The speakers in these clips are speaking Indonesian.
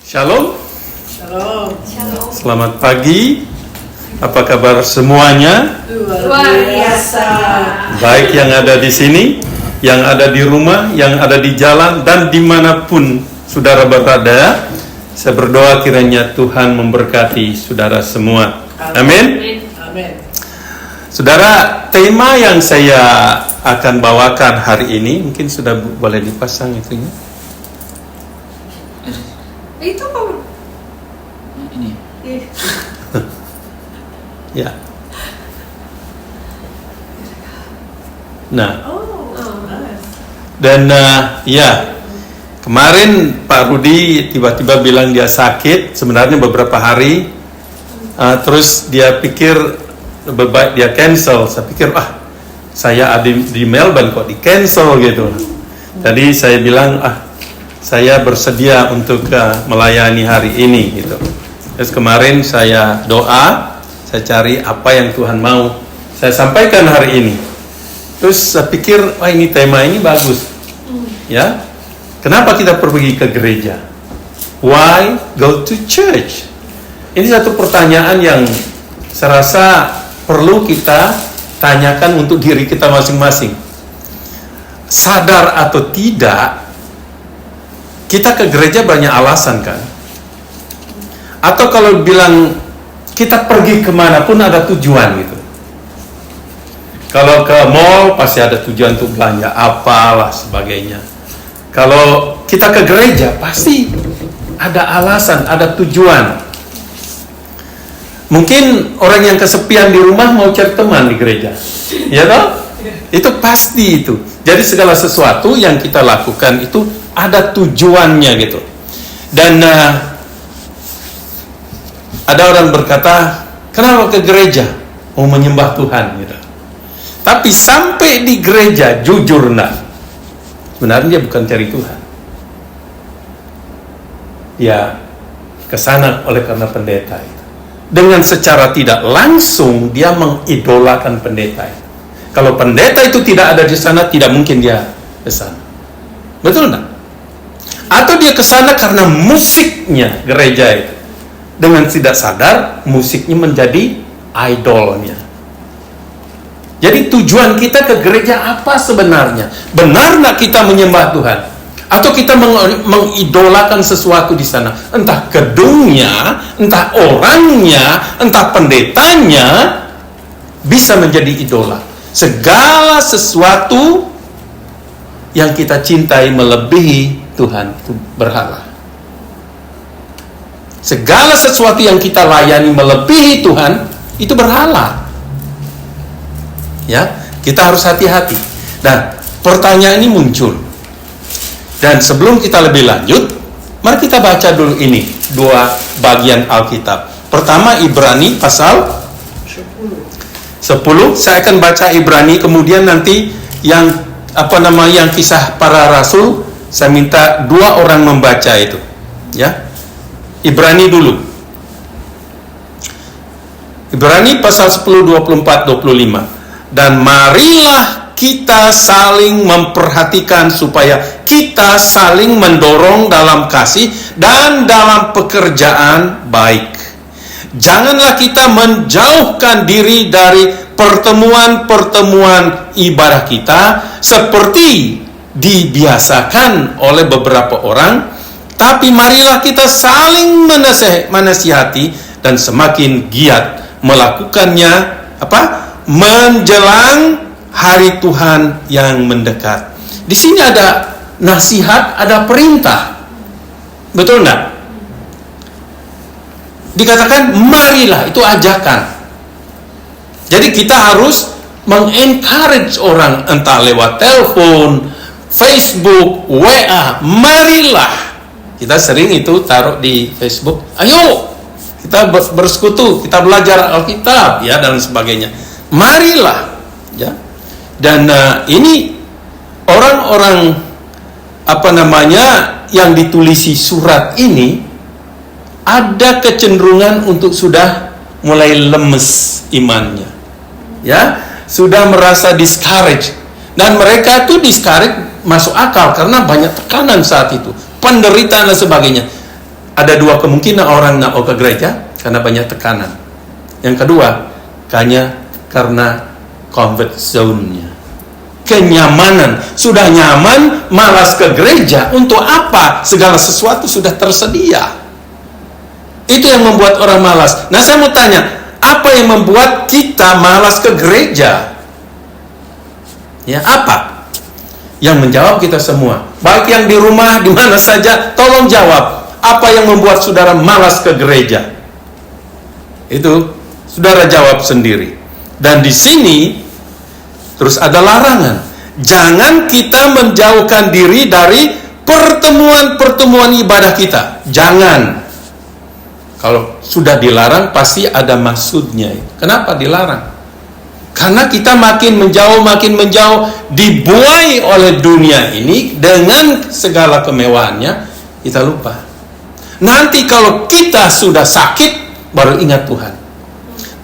Shalom. Shalom. Selamat pagi. Apa kabar semuanya? Luar biasa. Baik yang ada di sini, yang ada di rumah, yang ada di jalan, dan dimanapun saudara berada. Saya berdoa kiranya Tuhan memberkati saudara semua. Amin. Amin. Saudara, tema yang saya akan bawakan hari ini, mungkin sudah boleh dipasang itunya. Itu apa? Ini. Ya. Nah, Nice. dan ya, kemarin Pak Rudi tiba-tiba bilang dia sakit, sebenarnya beberapa hari, terus dia pikir lebih baik dia cancel. Saya pikir, saya ada di Melbourne kok di cancel gitu. Jadi saya bilang, saya bersedia untuk melayani hari ini gitu. Terus kemarin saya doa, saya cari apa yang Tuhan mau saya sampaikan hari ini. Terus saya pikir, ini tema ini bagus. Ya. Kenapa kita pergi ke gereja? Why go to church? Ini satu pertanyaan yang saya rasa perlu kita tanyakan untuk diri kita masing-masing. Sadar atau tidak, kita ke gereja banyak alasan kan? Atau kalau bilang kita pergi kemana pun ada tujuan gitu. Kalau ke mall pasti ada tujuan untuk belanja apalah sebagainya. Kalau kita ke gereja pasti ada alasan, ada tujuan. Mungkin orang yang kesepian di rumah mau cari teman di gereja, ya toh? Itu pasti itu. Jadi segala sesuatu yang kita lakukan itu ada tujuannya gitu. Dan ada orang berkata, kenapa ke gereja? Mau menyembah Tuhan gitu. Tapi sampai di gereja, jujur sebenarnya dia bukan cari Tuhan. Dia kesana oleh karena pendeta itu. Dengan secara tidak langsung dia mengidolakan pendeta itu. Kalau pendeta itu tidak ada di sana, tidak mungkin dia ke sana. Betul enggak? Atau dia ke sana karena musiknya gereja itu. Dengan tidak sadar, musiknya menjadi idolnya. Jadi tujuan kita ke gereja apa sebenarnya? Benar nggak kita menyembah Tuhan? Atau kita mengidolakan sesuatu di sana? Entah gedungnya, entah orangnya, entah pendetanya, bisa menjadi idola. Segala sesuatu yang kita cintai melebihi Tuhan itu berhala. Segala sesuatu yang kita layani melebihi Tuhan itu berhala. Ya, kita harus hati-hati. Dan pertanyaan ini muncul. Dan sebelum kita lebih lanjut, mari kita baca dulu ini dua bagian Alkitab. Pertama Ibrani pasal 10. Saya akan baca Ibrani, kemudian nanti yang yang kisah para rasul, saya minta dua orang membaca itu. Ya. Ibrani dulu. Ibrani pasal 10 24 25. Dan marilah kita saling memperhatikan supaya kita saling mendorong dalam kasih dan dalam pekerjaan baik. Janganlah kita menjauhkan diri dari pertemuan-pertemuan ibadah kita seperti dibiasakan oleh beberapa orang, tapi marilah kita saling menasihati dan semakin giat melakukannya menjelang hari Tuhan yang mendekat. Di sini ada nasihat, ada perintah. Betul enggak? Dikatakan marilah, itu ajakan. Jadi kita harus mengencourage orang, entah lewat telepon, Facebook, WA, marilah. Kita sering itu taruh di Facebook, ayo kita bersekutu, kita belajar Alkitab, ya, dan sebagainya. Marilah, ya. Dan ini orang-orang yang ditulisi surat ini ada kecenderungan untuk sudah mulai lemes imannya, ya, sudah merasa discouraged. Dan mereka itu discouraged masuk akal karena banyak tekanan saat itu, penderitaan dan sebagainya. ada dua kemungkinan orang nak ke gereja, karena banyak tekanan. Yang kedua, karena comfort zone-nya, kenyamanan. Sudah nyaman, malas ke gereja. Untuk apa? Segala sesuatu sudah tersedia. Itu yang membuat orang malas. Nah, saya mau tanya, apa yang membuat kita malas ke gereja? Ya, apa? Yang menjawab kita semua, baik yang di rumah, di mana saja, tolong jawab. Apa yang membuat saudara malas ke gereja? Itu saudara jawab sendiri. Dan di sini terus ada larangan. Jangan kita menjauhkan diri dari pertemuan-pertemuan ibadah kita. Jangan. Kalau sudah dilarang pasti ada maksudnya. Kenapa dilarang? Karena kita makin menjauh, dibuai oleh dunia ini dengan segala kemewahannya, kita lupa. Nanti kalau kita sudah sakit, baru ingat Tuhan.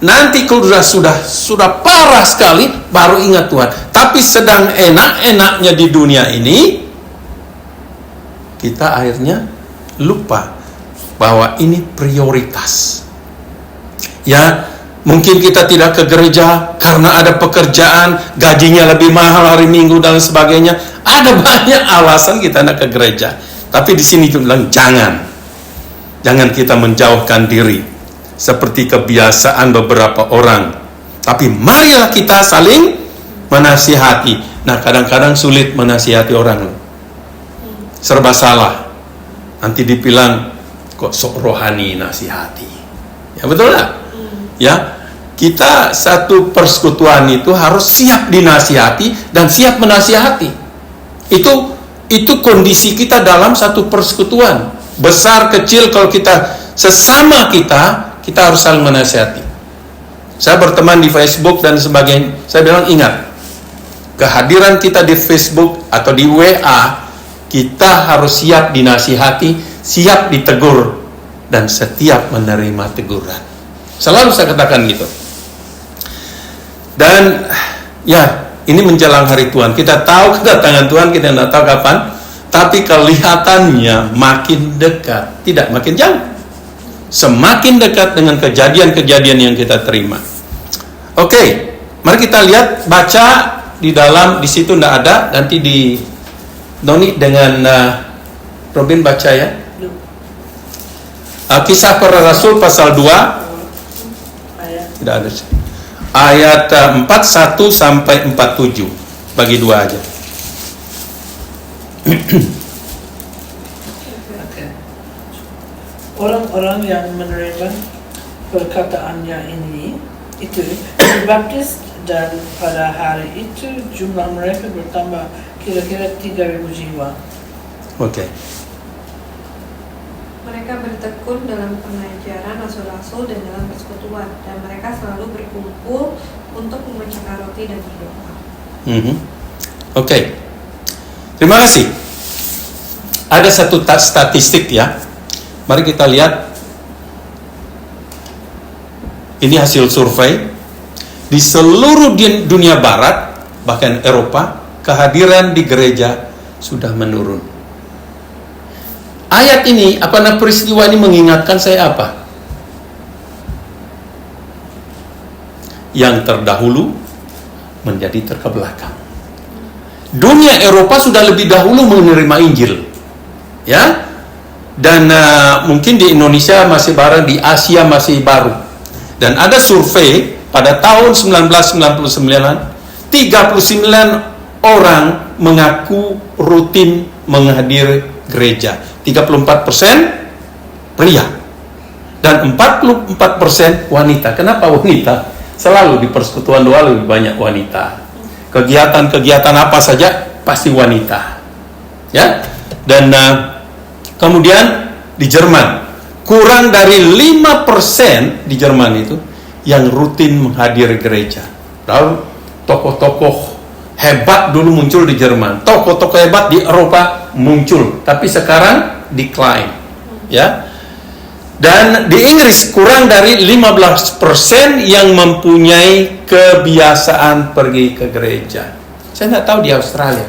Nanti kalau sudah parah sekali, baru ingat Tuhan. Tapi sedang enak-enaknya di dunia ini, kita akhirnya lupa bahwa ini prioritas. Ya, mungkin kita tidak ke gereja karena ada pekerjaan, gajinya lebih mahal hari Minggu dan sebagainya. Ada banyak alasan kita nak ke gereja. Tapi di sini itu bilang jangan kita menjauhkan diri seperti kebiasaan beberapa orang. Tapi marilah kita saling menasihati. Nah, kadang-kadang sulit menasihati orang. Serba salah. Nanti dibilang kok sok rohani nasihati. Ya betul tak? Ya, kita satu persekutuan itu harus siap dinasihati dan siap menasihati. Itu kondisi kita dalam satu persekutuan. Besar kecil, kalau kita sesama kita harus saling menasihati. Saya berteman di Facebook dan sebagainya. Saya bilang ingat, kehadiran kita di Facebook atau di WA, kita harus siap dinasihati, siap ditegur, dan setiap menerima teguran. Selalu saya katakan gitu. Dan ya, ini menjelang hari Tuhan. Kita tahu kedatangan Tuhan, kita tidak tahu kapan. Tapi kelihatannya makin dekat, tidak makin jauh. Semakin dekat dengan kejadian-kejadian yang kita terima. Oke, mari kita lihat, baca di dalam, di situ tidak ada. Nanti di Doni dengan Robin baca ya. Kisah Para Rasul pasal 2. Tidak ada. Ayat 41 sampai 47. Bagi dua aja. Orang-orang yang menerima perkataannya itu dibaptis, dan pada hari itu jumlah mereka bertambah kira-kira 3.000 jiwa. Oke. Mereka bertekun dalam pengajaran rasul-rasul dan dalam persekutuan, dan mereka selalu berkumpul untuk memecahkan roti dan berdoa. Oke. Terima kasih. Ada satu statistik ya. Mari kita lihat. Ini hasil survei. Di seluruh dunia barat, bahkan Eropa, kehadiran di gereja sudah menurun. Ayat ini, peristiwa ini mengingatkan saya apa? Yang terdahulu menjadi terkebelakang. Dunia Eropa sudah lebih dahulu menerima Injil, ya, dan mungkin di Indonesia masih baru, di Asia masih baru. Dan ada survei pada tahun 1999, 39 orang mengaku rutin menghadiri gereja. 34% pria dan 44% wanita. Kenapa wanita? Selalu di persekutuan doa lebih banyak wanita. Kegiatan-kegiatan apa saja pasti wanita. Ya. Dan kemudian di Jerman kurang dari 5% di Jerman itu yang rutin menghadiri gereja. Lalu tokoh-tokoh hebat dulu muncul di Jerman, tokoh-tokoh hebat di Eropa muncul, tapi sekarang decline, ya. Dan di Inggris kurang dari 15% yang mempunyai kebiasaan pergi ke gereja. Saya tidak tahu di Australia.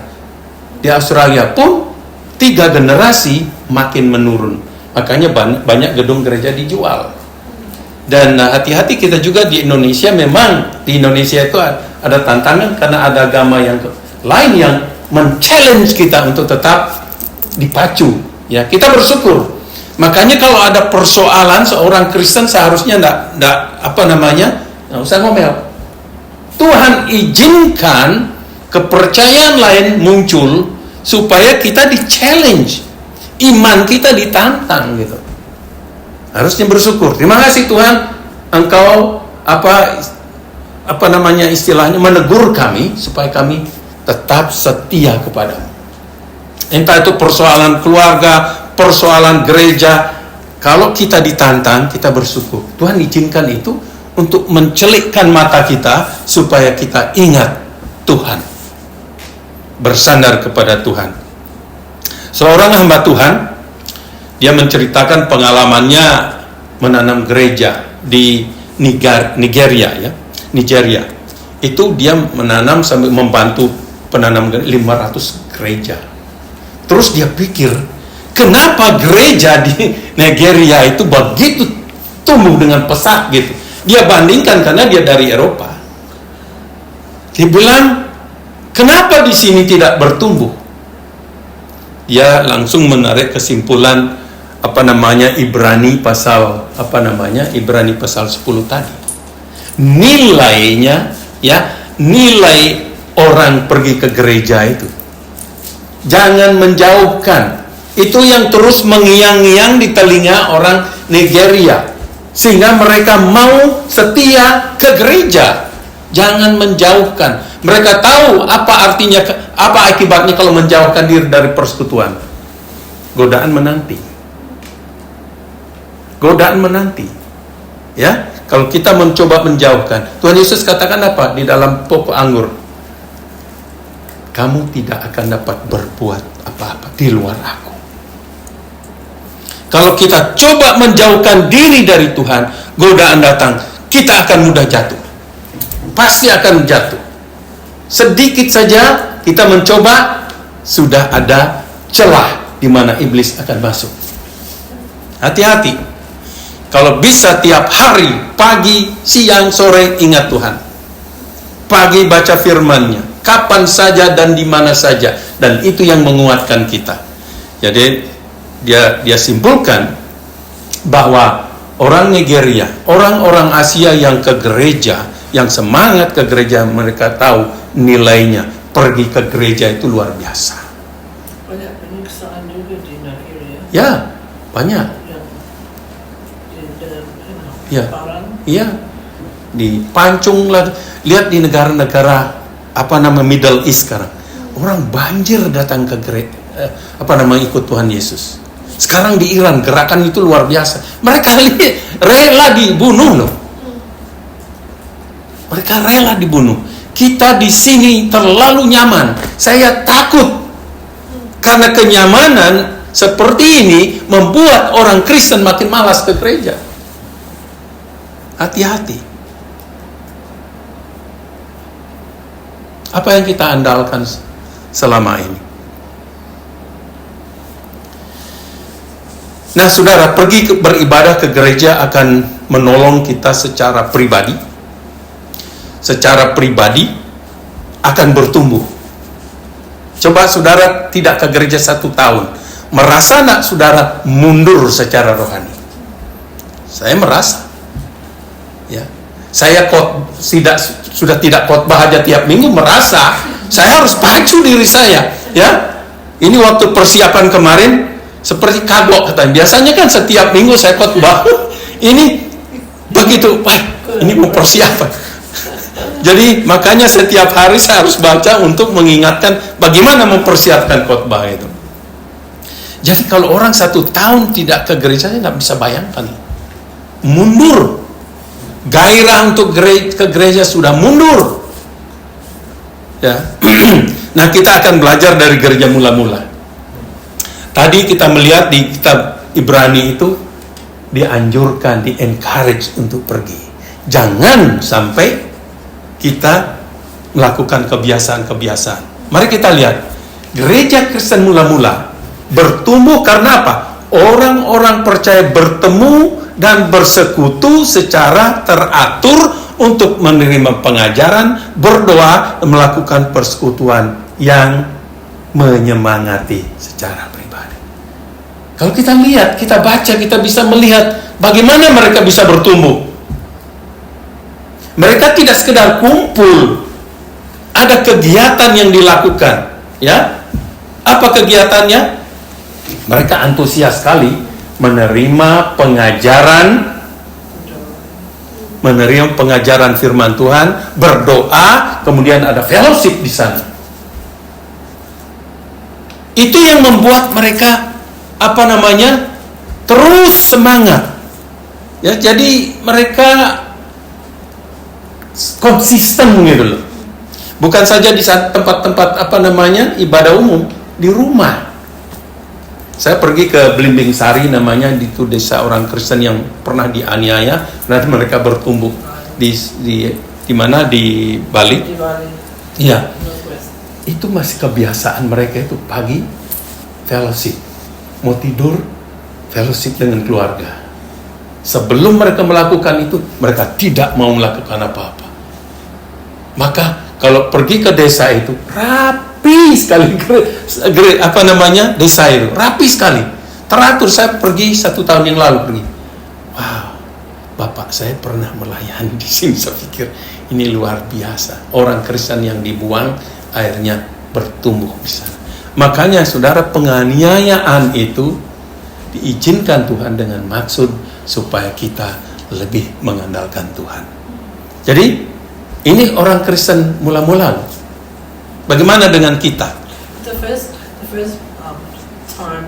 Di Australia pun 3 generasi makin menurun. Makanya banyak gedung gereja dijual. Dan hati-hati kita juga di Indonesia, memang di Indonesia itu ada tantangan karena ada agama yang lain yang men-challenge kita untuk tetap dipacu. Ya, kita bersyukur. Makanya kalau ada persoalan, seorang Kristen seharusnya nggak usah ngomel. Tuhan izinkan kepercayaan lain muncul supaya kita di-challenge, iman kita ditantang gitu. Harusnya bersyukur. Terima kasih Tuhan, Engkau istilahnya menegur kami supaya kami tetap setia kepadamu. Entah itu persoalan keluarga, persoalan gereja, kalau kita ditantang, kita bersyukur. Tuhan izinkan itu untuk mencelikkan mata kita supaya kita ingat Tuhan, bersandar kepada Tuhan. Seorang hamba Tuhan, dia menceritakan pengalamannya menanam gereja di Nigeria ya. Nigeria. Itu dia menanam sambil membantu penanam 500 gereja. Terus dia pikir, kenapa gereja di Nigeria itu begitu tumbuh dengan pesat gitu. Dia bandingkan karena dia dari Eropa. Dia bilang, kenapa di sini tidak bertumbuh? Dia langsung menarik kesimpulan Ibrani pasal 10 tadi. Nilainya nilai orang pergi ke gereja itu jangan menjauhkan. Itu yang terus mengiang-ngiang di telinga orang Nigeria sehingga mereka mau setia ke gereja. Jangan menjauhkan. Mereka tahu apa akibatnya kalau menjauhkan diri dari persekutuan. Godaan menanti. Ya, kalau kita mencoba menjauhkan, Tuhan Yesus katakan apa di dalam pokok anggur? Kamu tidak akan dapat berbuat apa-apa di luar aku. Kalau kita coba menjauhkan diri dari Tuhan, godaan datang, kita akan mudah jatuh. Pasti akan jatuh. Sedikit saja kita mencoba, sudah ada celah di mana iblis akan masuk. Hati-hati. Kalau bisa tiap hari, pagi, siang, sore, ingat Tuhan. Pagi baca firman-Nya, kapan saja dan di mana saja, dan itu yang menguatkan kita. Jadi dia simpulkan bahwa orang Nigeria, orang-orang Asia yang ke gereja, yang semangat ke gereja, mereka tahu nilainya. Pergi ke gereja itu luar biasa. Banyak penyiksaan juga di Nigeria. Ya, banyak. Ya, iya, dipancung lah. Lihat di negara-negara Middle East sekarang, orang banjir datang ke ikut Tuhan Yesus. Sekarang di Iran gerakan itu luar biasa. Mereka rela dibunuh loh. Mereka rela dibunuh. Kita di sini terlalu nyaman. Saya takut karena kenyamanan seperti ini membuat orang Kristen makin malas ke gereja. Hati-hati. Apa yang kita andalkan selama ini? Nah, saudara, beribadah ke gereja akan menolong kita secara pribadi. Secara pribadi akan bertumbuh. Coba saudara tidak ke gereja 1 tahun. Merasa nak saudara mundur secara rohani? Saya merasa. Ya, saya sudah tidak khotbah aja tiap minggu, merasa saya harus pacu diri saya. Ya, ini waktu persiapan kemarin seperti kagok katanya. Biasanya kan setiap minggu saya khotbah. Ini begitu, ini mau persiapan. Jadi makanya setiap hari saya harus baca untuk mengingatkan bagaimana mempersiapkan khotbah itu. Jadi kalau orang 1 tahun tidak ke gereja, saya nggak bisa bayangkan. Mundur. Gairah untuk ke gereja sudah mundur. Ya. Nah, kita akan belajar dari gereja mula-mula. Tadi kita melihat di kitab Ibrani itu dianjurkan, di-encourage untuk pergi. Jangan sampai kita melakukan kebiasaan-kebiasaan. Mari kita lihat. Gereja Kristen mula-mula bertumbuh karena apa? orang-orang percaya bertemu dan bersekutu secara teratur untuk menerima pengajaran, berdoa, melakukan persekutuan yang menyemangati secara pribadi. Kalau kita lihat, kita baca, kita bisa melihat bagaimana mereka bisa bertumbuh. Mereka tidak sekedar kumpul, ada kegiatan yang dilakukan, ya. Apa kegiatannya? Mereka antusias sekali menerima pengajaran firman Tuhan, berdoa, kemudian ada fellowship di sana. Itu yang membuat mereka terus semangat. Ya, jadi mereka konsisten gitu loh. Bukan saja di tempat-tempat ibadah umum, di rumah. Saya pergi ke Belimbing Sari, namanya itu desa orang Kristen yang pernah dianiaya, dan mereka bertumbuh di mana, di Bali. Di Bali. Iya. Northwest. Itu masih kebiasaan mereka itu pagi fellowship, mau tidur fellowship dengan keluarga. Sebelum mereka melakukan itu, mereka tidak mau melakukan apa-apa. Maka kalau pergi ke desa itu rapi sekali, desa itu rapi sekali, teratur. Saya pergi 1 tahun yang lalu pergi. Wow, Bapak saya pernah melayani di sini. Saya pikir ini luar biasa. Orang Kristen yang dibuang akhirnya bertumbuh di sana. Makanya saudara, penganiayaan itu diizinkan Tuhan dengan maksud supaya kita lebih mengandalkan Tuhan. Jadi ini orang Kristen mula-mula. Bagaimana dengan kita? The first time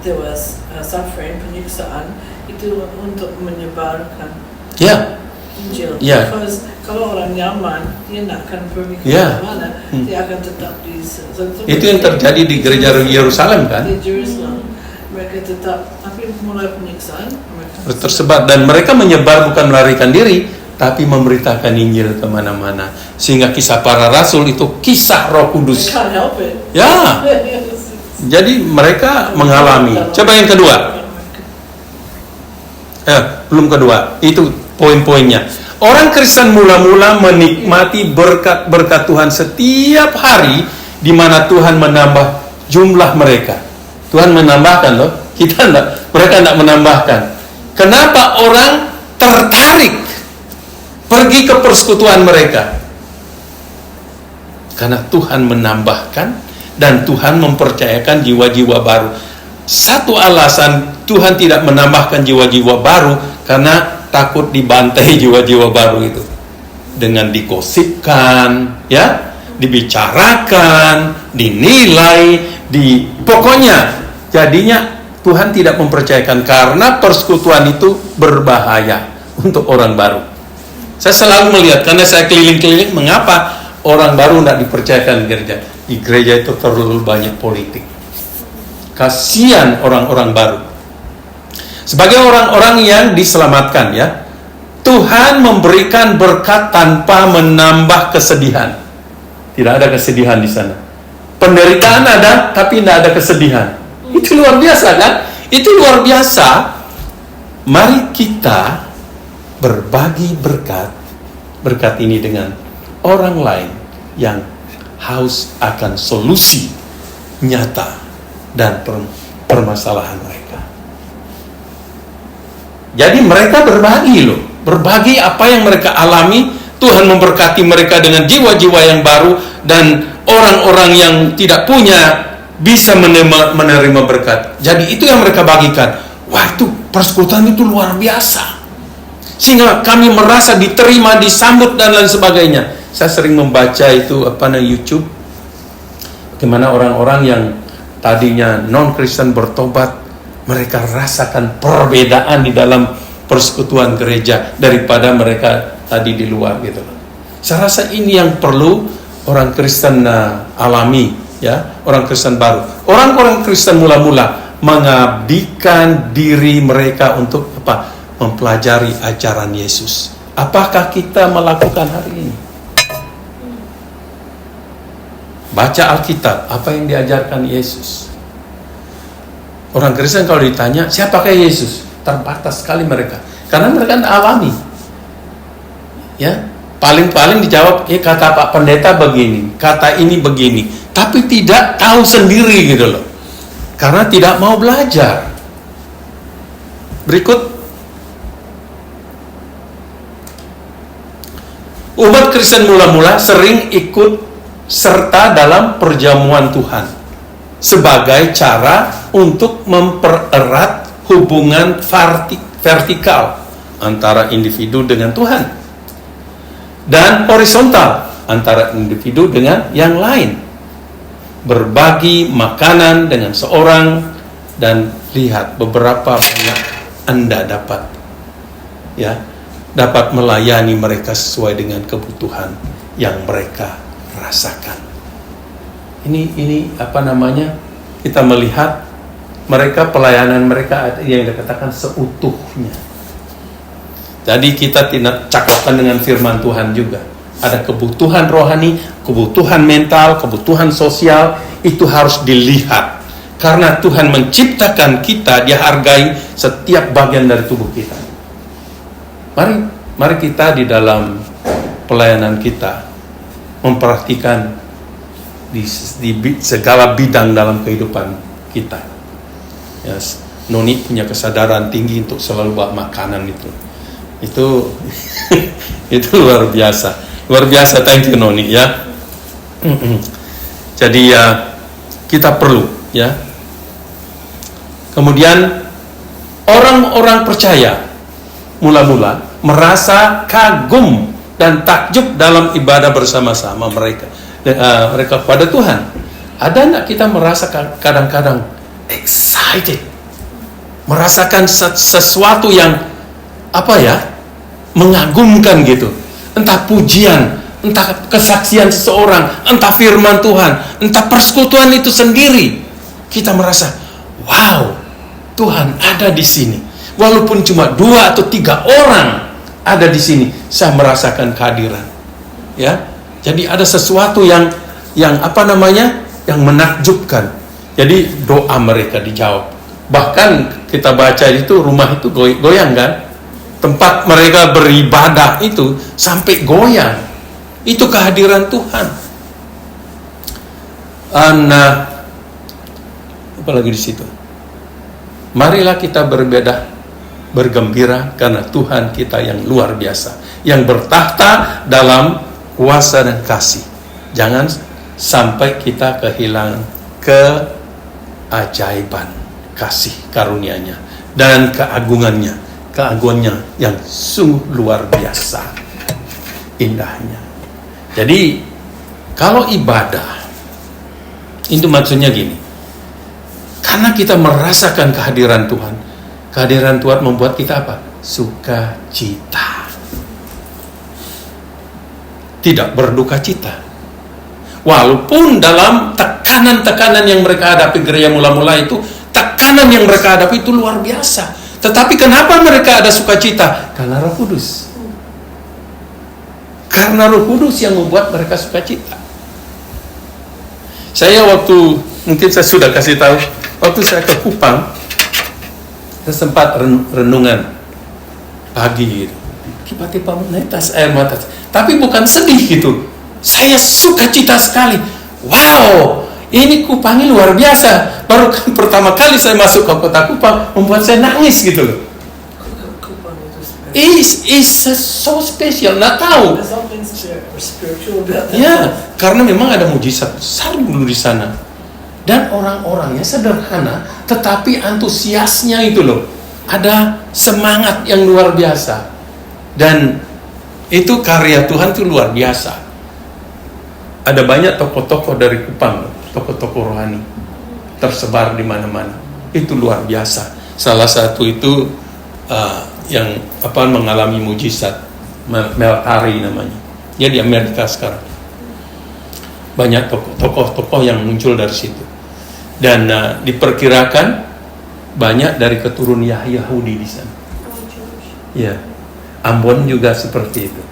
there was suffering, penyiksaan, itu untuk menyebarkan Ya. Injil. Ya. Because kalau orang nyaman, dia nak akan pergi ke Ya. mana, dia akan tetap di. Itu yang terjadi di gereja Yerusalem kan? Di Jerusalem, mereka tetap. Tapi mulai penyiksaan, mereka Tersebar, dan mereka menyebar, bukan melarikan diri, tapi memberitakan Injil kemana-mana. Sehingga kisah para rasul itu kisah Roh Kudus. Can't help it. Ya. Jadi mereka mengalami. Coba yang kedua. Belum kedua. Itu poin-poinnya. Orang Kristen mula-mula menikmati berkat-berkat Tuhan setiap hari, di mana Tuhan menambah jumlah mereka. Tuhan menambahkan loh. Kita enggak. Mereka enggak menambahkan. Kenapa orang tertarik pergi ke persekutuan mereka? Karena Tuhan menambahkan dan Tuhan mempercayakan jiwa-jiwa baru. Satu alasan Tuhan tidak menambahkan jiwa-jiwa baru karena takut dibantai jiwa-jiwa baru itu. Dengan digosipkan, ya, dibicarakan, dinilai, pokoknya jadinya Tuhan tidak mempercayakan karena persekutuan itu berbahaya untuk orang baru. Saya selalu melihat, karena saya keliling-keliling, mengapa orang baru tidak dipercayakan gereja? Di gereja itu terlalu banyak politik. Kasihan orang-orang baru. Sebagai orang-orang yang diselamatkan, ya, Tuhan memberikan berkat tanpa menambah kesedihan. Tidak ada kesedihan di sana. Penderitaan ada, tapi tidak ada kesedihan. Itu luar biasa kan? Itu luar biasa. Mari kita berbagi berkat ini dengan orang lain yang haus akan solusi nyata dan permasalahan mereka. Jadi mereka berbagi apa yang mereka alami. Tuhan memberkati mereka dengan jiwa-jiwa yang baru, dan orang-orang yang tidak punya bisa menerima berkat. Jadi itu yang mereka bagikan. Wah, itu persekutuan itu luar biasa. Sehingga kami merasa diterima, disambut, dan lain sebagainya. Saya sering membaca itu YouTube, bagaimana orang-orang yang tadinya non-Kristen bertobat, mereka rasakan perbedaan di dalam persekutuan gereja daripada mereka tadi di luar gitu. Saya rasa ini yang perlu orang Kristen alami, ya, orang Kristen baru. Orang-orang Kristen mula-mula mengabdikan diri mereka untuk apa? Mempelajari ajaran Yesus. Apakah kita melakukan hari ini? Baca Alkitab, apa yang diajarkan Yesus. Orang Kristen kalau ditanya, siapakah Yesus? Terbatas sekali mereka. Karena mereka alami. Ya, paling-paling dijawab, kata Pak Pendeta begini, kata ini begini. Tapi tidak tahu sendiri gitu loh. Karena tidak mau belajar. Berikut. Umat Kristen mula-mula sering ikut serta dalam perjamuan Tuhan sebagai cara untuk mempererat hubungan vertikal antara individu dengan Tuhan dan horizontal antara individu dengan yang lain. Berbagi makanan dengan seorang dan lihat beberapa banyak Anda dapat melayani mereka sesuai dengan kebutuhan yang mereka rasakan. Ini kita melihat mereka, pelayanan mereka yang dikatakan seutuhnya. Jadi kita tidak cakapkan dengan firman Tuhan juga. Ada kebutuhan rohani, kebutuhan mental, kebutuhan sosial, itu harus dilihat. Karena Tuhan menciptakan kita, Dia hargai setiap bagian dari tubuh kita. Mari kita di dalam pelayanan kita memperhatikan di segala bidang dalam kehidupan kita. Yes. Noni punya kesadaran tinggi untuk selalu bawa makanan itu itu luar biasa. Thank you Noni ya. Jadi ya kita perlu ya. Kemudian orang-orang percaya mula-mula merasa kagum dan takjub dalam ibadah bersama-sama mereka kepada Tuhan. Ada enggak kita merasa kadang-kadang excited, merasakan sesuatu yang mengagumkan gitu, entah pujian, entah kesaksian seseorang, entah firman Tuhan, entah persekutuan itu sendiri, kita merasa wow, Tuhan ada di sini. Walaupun cuma 2 atau 3 orang ada di sini, saya merasakan kehadiran. Ya, jadi ada sesuatu yang yang menakjubkan. Jadi doa mereka dijawab. Bahkan kita baca itu rumah itu goyang kan? Tempat mereka beribadah itu sampai goyang. Itu kehadiran Tuhan. Apalagi di situ. Marilah kita bergembira karena Tuhan kita yang luar biasa, yang bertakhta dalam kuasa dan kasih. Jangan sampai kita kehilangan keajaiban kasih karunia-Nya dan keagungannya yang sungguh luar biasa indahnya. Jadi kalau ibadah itu maksudnya gini, karena kita merasakan kehadiran Tuhan. Kehadiran Tuhan membuat kita apa? Sukacita. Tidak berduka cita. Walaupun dalam tekanan-tekanan yang mereka hadapi gereja mula-mula itu, tekanan yang mereka hadapi itu luar biasa. Tetapi kenapa mereka ada sukacita? Karena Roh Kudus. Karena Roh Kudus yang membuat mereka sukacita. Mungkin saya sudah kasih tahu, waktu saya ke Kupang, saya sempat renungan pagi gitu. Tiba-tiba menetes air mata. Tapi bukan sedih gitu. Saya sukacita sekali. Wow, ini Kupang ini luar biasa. Baru pertama kali saya masuk ke kota Kupang, membuat saya nangis gitu loh. Kupang itu Is so special. Nggak tahu. There's something spiritual about that. Ya, karena memang ada mujizat besar dulu di sana. Dan orang-orangnya sederhana, tetapi antusiasnya itu loh. Ada semangat yang luar biasa. Dan itu karya Tuhan itu luar biasa. Ada banyak tokoh-tokoh dari Kupang, tokoh-tokoh rohani tersebar di mana-mana. Itu luar biasa. Salah satu itu yang mengalami mujizat, Mel Tari namanya. Dia di Amerika sekarang. Banyak tokoh-tokoh yang muncul dari situ. Dan diperkirakan banyak dari keturunan Yahudi di sana. Ya, Ambon juga seperti itu.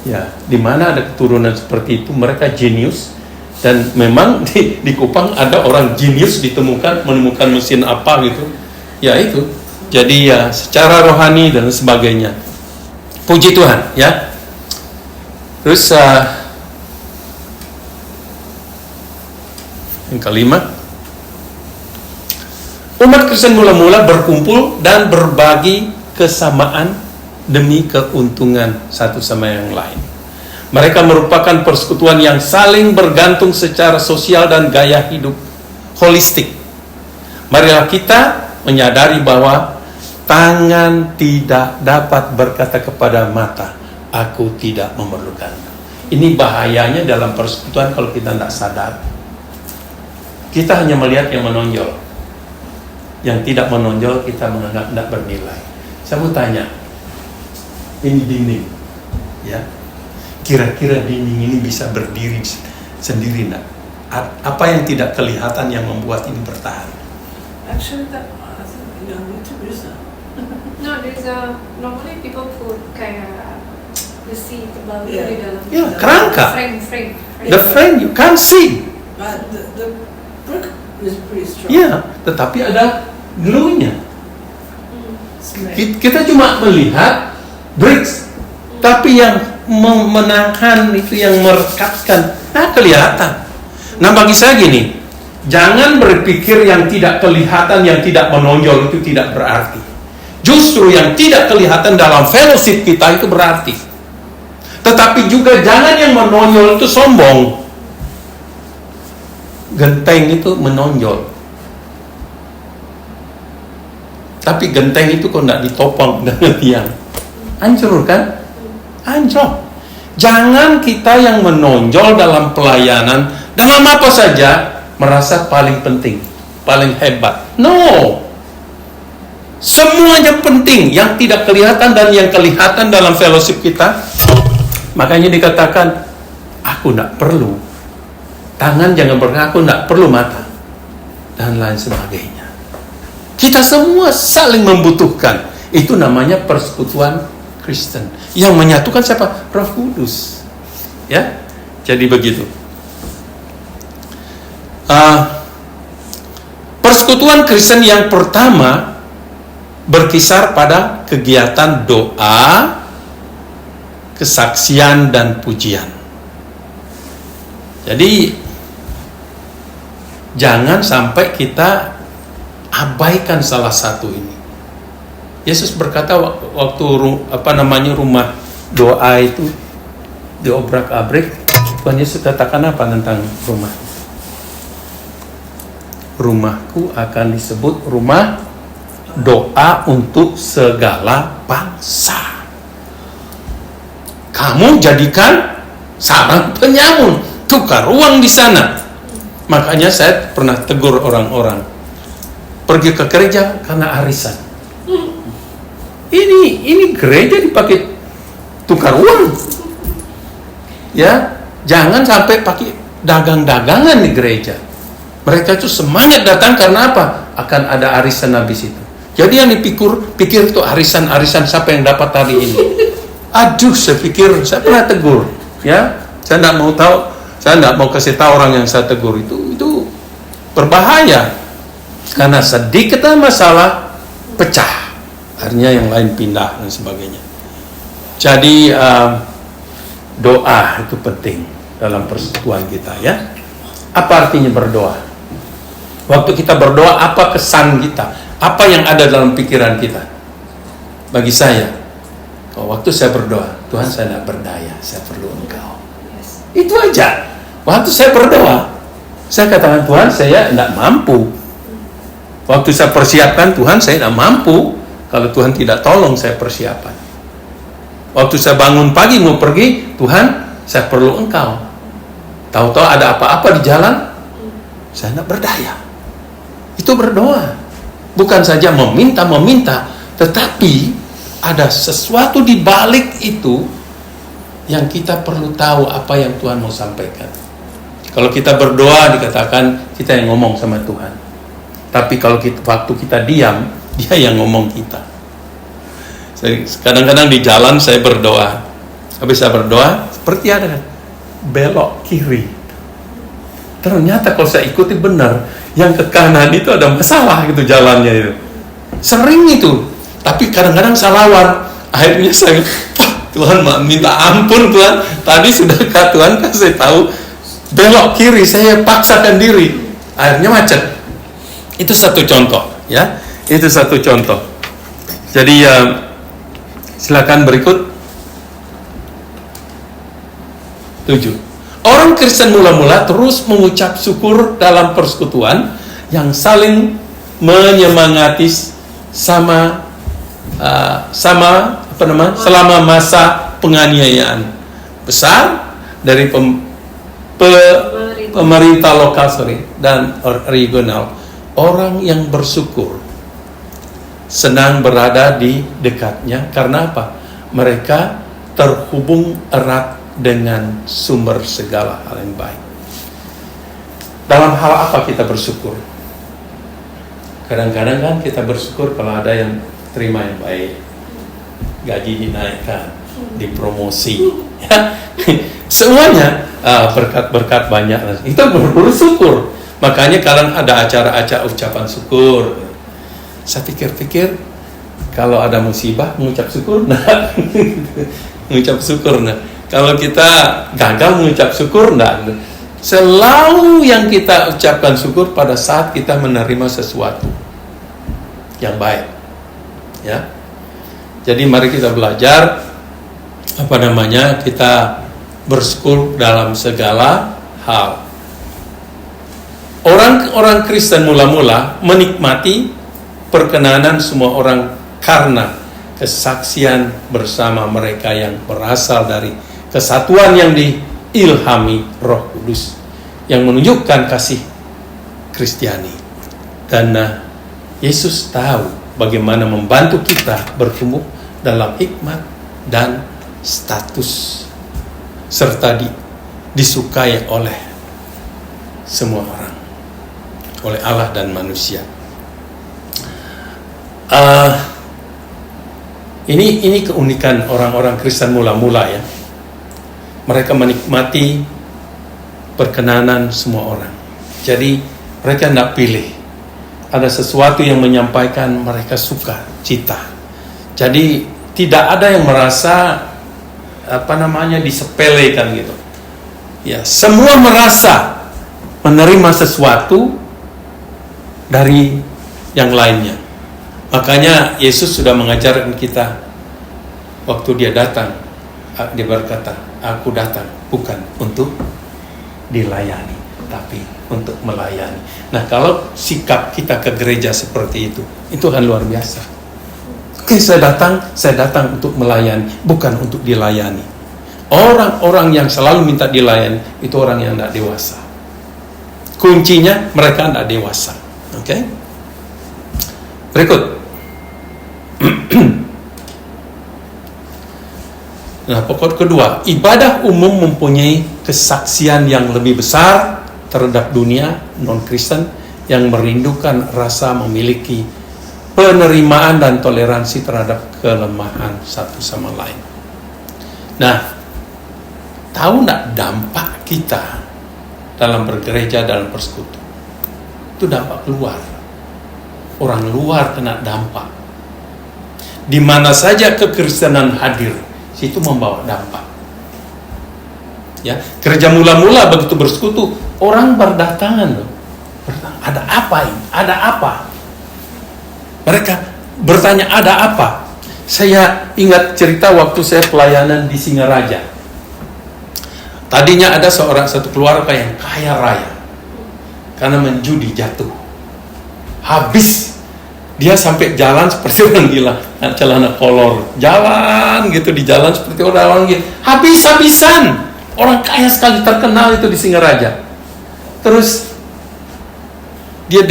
Ya, di mana ada keturunan seperti itu, mereka jenius, Dan memang di Kupang ada orang jenius menemukan mesin apa gitu. Ya itu. Jadi ya secara rohani dan sebagainya. Puji Tuhan ya. Terus yang kelima, umat Kristen mula-mula berkumpul dan berbagi kesamaan demi keuntungan satu sama yang lain. Mereka merupakan persekutuan yang saling bergantung secara sosial dan gaya hidup holistik. Marilah kita menyadari bahwa tangan tidak dapat berkata kepada mata, aku tidak memerlukan. Ini bahayanya dalam persekutuan kalau kita tidak sadar. Kita hanya melihat yang menonjol. Yang tidak menonjol kita menganggap tidak bernilai. Saya mau tanya, ini dinding, ya? Kira-kira dinding ini bisa berdiri sendiri enggak? Apa yang tidak kelihatan yang membuat ini bertahan? Actually, I think yang itu bisa. No, there's normally people put kayak besi tebal Yeah. di dalam. Ya, kerangka. Frame. The frame you can't see. But the brick is pretty strong. Ya, tetapi ada glue-nya. Hmm. Kita cuma melihat bricks, tapi yang menahan itu, yang merekatkan, kelihatan. Nah, bagi saya gini, jangan berpikir yang tidak kelihatan, yang tidak menonjol itu tidak berarti. Justru yang tidak kelihatan dalam fellowship kita itu berarti. Tetapi juga jangan yang menonjol itu sombong. Genteng itu menonjol. Tapi genteng itu kok tidak ditopang dengan tiang, hancur kan? Hancur. Jangan kita yang menonjol dalam pelayanan, dalam apa saja, merasa paling penting, paling hebat. No. Semuanya penting, yang tidak kelihatan dan yang kelihatan dalam fellowship kita. Makanya dikatakan, aku tidak perlu. Tangan jangan berkata, aku tidak perlu mata. Dan lain sebagainya. Kita semua saling membutuhkan. Itu namanya persekutuan Kristen. Yang menyatukan siapa? Roh Kudus. Ya, jadi begitu. Persekutuan Kristen yang pertama berkisar pada kegiatan doa, kesaksian, dan pujian. Jadi jangan sampai kita abaikan salah satu ini. Yesus berkata waktu rumah doa itu diobrak-abrik, Tuhan Yesus katakan apa tentang rumah? Rumahku akan disebut rumah doa untuk segala bangsa. Kamu jadikan sarang penyamun, tukar ruang di sana. Makanya saya pernah tegur orang-orang, pergi ke gereja karena arisan. Ini gereja dipakai tukar uang. Ya, jangan sampai pakai dagang-dagangan di gereja. Mereka itu semangat datang karena apa? Akan ada arisan habis itu. Jadi yang pikir tuh arisan siapa yang dapat hari ini. Aduh, saya pernah tegur, ya. Saya tidak mau kasih tahu orang yang saya tegur itu berbahaya. Karena sedikit masalah pecah. Akhirnya yang lain pindah dan sebagainya. Jadi doa itu penting dalam persekutuan kita, ya. Apa artinya berdoa? Waktu kita berdoa, apa kesan kita? Apa yang ada dalam pikiran kita? Bagi saya, waktu saya berdoa, Tuhan, saya tidak berdaya, saya perlu Engkau. Itu aja. Waktu saya berdoa, saya katakan, Tuhan, saya tidak mampu. Waktu saya persiapkan, Tuhan, saya tidak mampu. Kalau Tuhan tidak tolong saya persiapan. Waktu saya bangun pagi mau pergi, Tuhan, saya perlu Engkau. Tahu-tahu ada apa-apa di jalan, saya tidak berdaya. Itu berdoa. Bukan saja meminta, tetapi ada sesuatu di balik itu yang kita perlu tahu apa yang Tuhan mau sampaikan. Kalau kita berdoa dikatakan kita yang ngomong sama Tuhan. Tapi kalau waktu kita diam, Dia yang ngomong kita. Kadang-kadang di jalan saya berdoa. Habis saya berdoa, seperti ada belok kiri. ternyata kalau saya ikuti benar, yang ke kanan itu ada masalah gitu jalannya itu. Sering itu. Tapi kadang-kadang saya lawan. Akhirnya saya, Tuhan minta ampun Tuhan. Tadi sudah Tuhan kasih tahu belok kiri, saya paksakan diri. Akhirnya macet. Itu satu contoh, ya. Itu satu contoh. Jadi silakan berikut. 7. Orang Kristen mula-mula terus mengucap syukur dalam persekutuan yang saling menyemangati selama masa penganiayaan besar dari pemerintah lokal dan regional. Orang yang bersyukur senang berada di dekatnya karena apa? Mereka terhubung erat dengan sumber segala hal yang baik. Dalam hal apa kita bersyukur? Kadang-kadang kan kita bersyukur kalau ada yang terima yang baik, gaji dinaikkan, dipromosi, ya. Semuanya berkat-berkat banyak. Kita bersyukur. Makanya kadang ada acara-acara ucapan syukur. Saya pikir-pikir kalau ada musibah mengucap syukur, nah, mengucap syukur, nah. Kalau kita gagal mengucap syukur, enggak. Selalu yang kita ucapkan syukur pada saat kita menerima sesuatu yang baik. Ya. Jadi mari kita belajar kita bersyukur dalam segala hal. Orang Kristen mula-mula menikmati perkenanan semua orang karena kesaksian bersama mereka yang berasal dari kesatuan yang diilhami Roh Kudus yang menunjukkan kasih Kristiani. Dan Yesus tahu bagaimana membantu kita bertumbuh dalam hikmat dan status serta disukai oleh semua orang, oleh Allah dan manusia. Ini keunikan orang-orang Kristen mula-mula, ya. Mereka menikmati perkenanan semua orang. Jadi mereka tidak pilih. Ada sesuatu yang menyampaikan mereka suka, cita. Jadi tidak ada yang merasa disepelekan gitu. Ya, semua merasa menerima sesuatu dari yang lainnya. Makanya Yesus sudah mengajarkan kita waktu dia datang, dia berkata, aku datang bukan untuk dilayani, tapi untuk melayani. Nah, kalau sikap kita ke gereja seperti itu kan luar biasa. Oke, saya datang untuk melayani, bukan untuk dilayani. Orang-orang yang selalu minta dilayani, itu orang yang tidak dewasa. Kuncinya mereka tidak dewasa. Oke? Berikut. Nah, pokok kedua, ibadah umum mempunyai kesaksian yang lebih besar terhadap dunia non-Kristen yang merindukan rasa memiliki penerimaan dan toleransi terhadap kelemahan satu sama lain. Nah, tahu enggak dampak kita dalam bergereja, dalam persekutu? Itu dampak luar. Orang luar kena dampak. Di mana saja kekristenan hadir, situ membawa dampak. Ya, gereja mula-mula begitu bersekutu, orang berdatangan loh. Ada apa ini? Ada apa? Mereka bertanya, ada apa? Saya ingat cerita waktu saya pelayanan di Singaraja. Tadinya ada satu keluarga yang kaya raya karena menjudi jatuh. Habis dia sampai jalan seperti orang gila, celana kolor, jalan gitu di jalan seperti orang gila. Habis-habisan. Orang kaya sekali, terkenal itu di Singaraja. Terus dia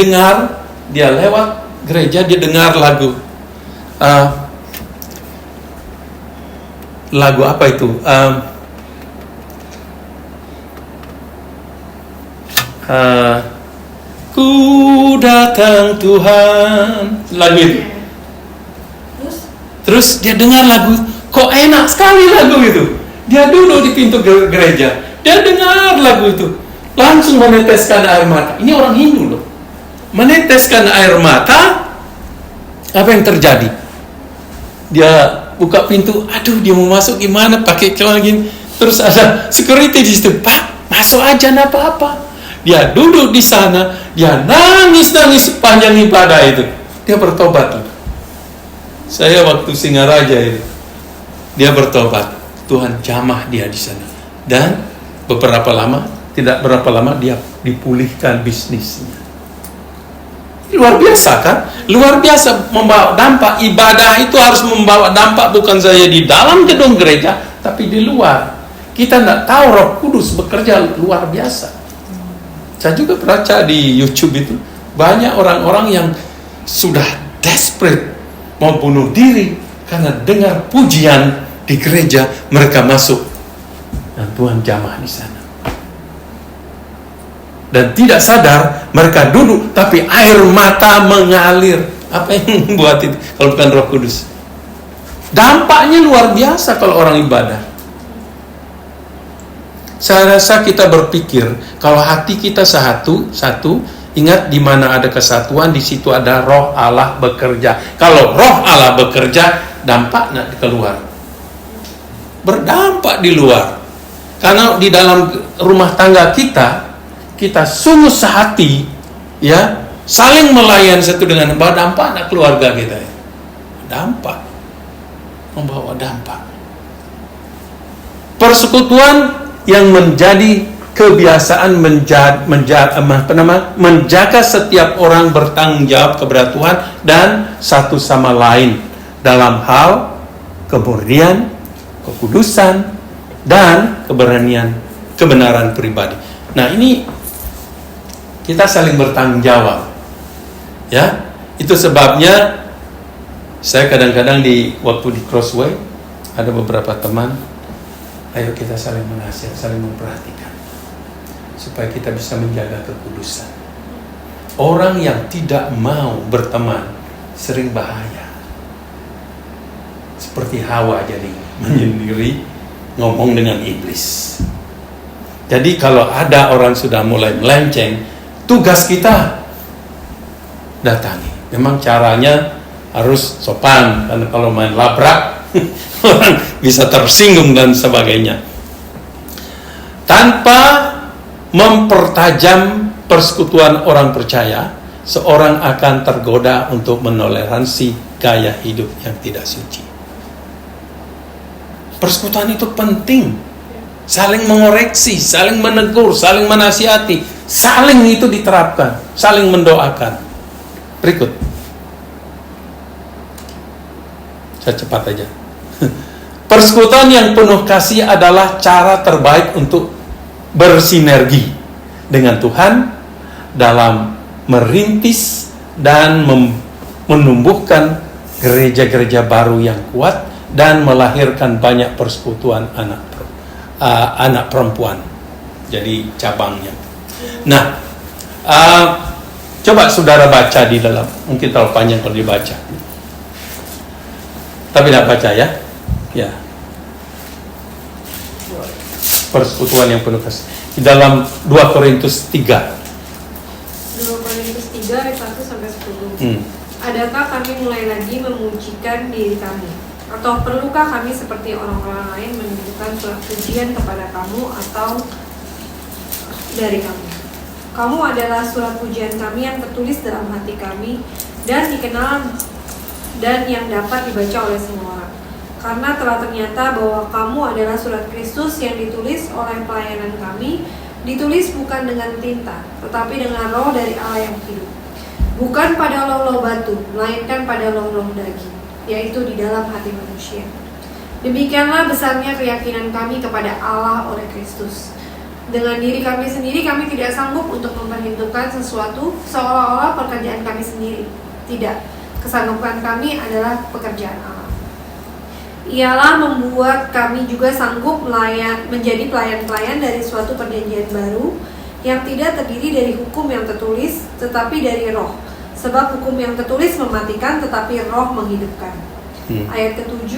lewat gereja, dia dengar lagu. Lagu apa itu? Ku datang Tuhan, lagu itu. Terus dia dengar lagu, kok enak sekali lagu itu. Dia duduk di pintu gereja, dia dengar lagu itu. langsung meneteskan air mata. Ini orang Hindu loh. Meneteskan air mata, apa yang terjadi? Dia buka pintu, aduh dia mau masuk gimana pakai celana gini. Terus ada security di situ, Pak, masuk aja nggak apa-apa. Dia duduk di sana, dia nangis sepanjang ibadah itu. Dia bertobat loh. Saya waktu Singaraja itu, dia bertobat. Tuhan jamah dia di sana. Dan tidak berapa lama dia dipulihkan bisnisnya. Luar biasa kan? Luar biasa membawa dampak. Ibadah itu harus membawa dampak bukan saja di dalam gedung gereja, tapi di luar. Kita tidak tahu Roh Kudus bekerja luar biasa. Saya juga baca di YouTube itu, banyak orang-orang yang sudah desperate mau bunuh diri karena dengar pujian di gereja, mereka masuk dan Tuhan jamah di sana. Dan tidak sadar mereka duduk, tapi air mata mengalir. Apa yang membuat itu kalau bukan Roh Kudus? Dampaknya luar biasa kalau orang ibadah. Saya rasa kita berpikir kalau hati kita satu, ingat di mana ada kesatuan, di situ ada Roh Allah bekerja. Kalau Roh Allah bekerja, dampaknya keluar. Berdampak di luar. Karena di dalam rumah tangga kita sungguh sehati, ya, saling melayan satu dengan membawa dampak anak keluarga kita, ya. Dampak, membawa dampak. Persekutuan yang menjadi kebiasaan menjaga setiap orang bertanggung jawab kepada Tuhan dan satu sama lain dalam hal kemurnian, kekudusan, dan kebenaran pribadi. Nah, ini kita saling bertanggung jawab, ya. Itu sebabnya saya kadang-kadang waktu di Crossway ada beberapa teman, ayo kita saling mengasihi, saling memperhatikan supaya kita bisa menjaga kekudusan. Orang yang tidak mau berteman sering bahaya, seperti Hawa jadi menyendiri ngomong dengan iblis. Jadi kalau ada orang sudah mulai melenceng, tugas kita datangi. Memang caranya harus sopan, karena kalau main labrak orang bisa tersinggung dan sebagainya. Tanpa mempertajam persekutuan orang percaya, seorang akan tergoda untuk menoleransi gaya hidup yang tidak suci. Persekutuan itu penting. Saling mengoreksi, saling menegur, saling menasihati, saling itu diterapkan, saling mendoakan. Berikut. Saya cepat aja. Persekutuan yang penuh kasih adalah cara terbaik untuk bersinergi dengan Tuhan dalam merintis dan menumbuhkan gereja-gereja baru yang kuat dan melahirkan banyak persekutuan anak perempuan. Jadi cabangnya. Nah, coba saudara baca di dalam, mungkin terlalu panjang kalau dibaca. Tapi tidak baca ya. Ya. Persekutuan yang penuh kasih. Di dalam 2 Korintus 3. 2 Korintus 3 ayat 1 sampai 10. Adakah kami mulai lagi memujikan diri kami? Atau perlukah kami seperti orang-orang lain menunjukkan surat pujian kepada kamu atau dari kami? Kamu adalah surat pujian kami yang tertulis dalam hati kami dan dikenal dan yang dapat dibaca oleh semua orang. Karena telah ternyata bahwa kamu adalah surat Kristus yang ditulis oleh pelayanan kami, ditulis bukan dengan tinta, tetapi dengan roh dari Allah yang hidup. Bukan pada loh-loh batu, melainkan pada loh-loh daging, yaitu di dalam hati manusia. Demikianlah besarnya keyakinan kami kepada Allah oleh Kristus. Dengan diri kami sendiri kami tidak sanggup untuk memperhitungkan sesuatu seolah-olah pekerjaan kami sendiri. Tidak, kesanggupan kami adalah pekerjaan Allah. Ialah membuat kami juga sanggup menjadi pelayan-pelayan dari suatu perjanjian baru yang tidak terdiri dari hukum yang tertulis, tetapi dari roh. Sebab hukum yang tertulis mematikan, tetapi roh menghidupkan. Ayat ke-7,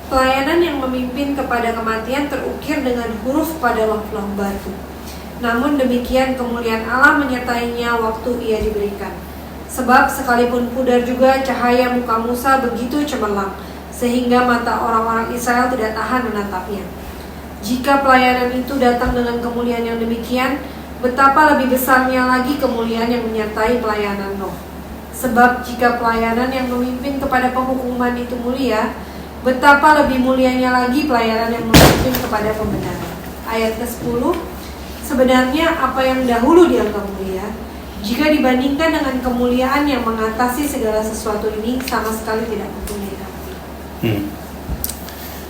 pelayanan yang memimpin kepada kematian terukir dengan huruf pada loh-loh batu. Namun demikian kemuliaan Allah menyertainya waktu ia diberikan. Sebab sekalipun pudar juga cahaya muka Musa begitu cemerlang, sehingga mata orang-orang Israel tidak tahan menatapnya. Jika pelayanan itu datang dengan kemuliaan yang demikian, betapa lebih besarnya lagi kemuliaan yang menyertai pelayanan Nuh. Sebab jika pelayanan yang memimpin kepada penghukuman itu mulia, betapa lebih mulianya lagi pelayanan yang memimpin kepada pembenaran. Ayat ke-10, sebenarnya apa yang dahulu dianggap mulia, jika dibandingkan dengan kemuliaan yang mengatasi segala sesuatu ini, sama sekali tidak mempunyai arti.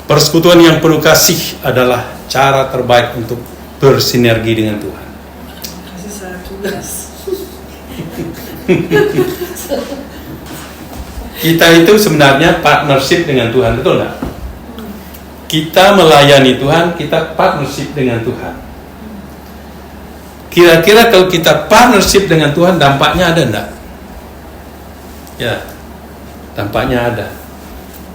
Persekutuan yang penuh kasih adalah cara terbaik untuk bersinergi dengan Tuhan. Kasih saya tugas. Kita itu sebenarnya partnership dengan Tuhan, betul nggak? Kita melayani Tuhan, kita partnership dengan Tuhan. Kira-kira kalau kita partnership dengan Tuhan, dampaknya ada enggak? Ya, dampaknya ada.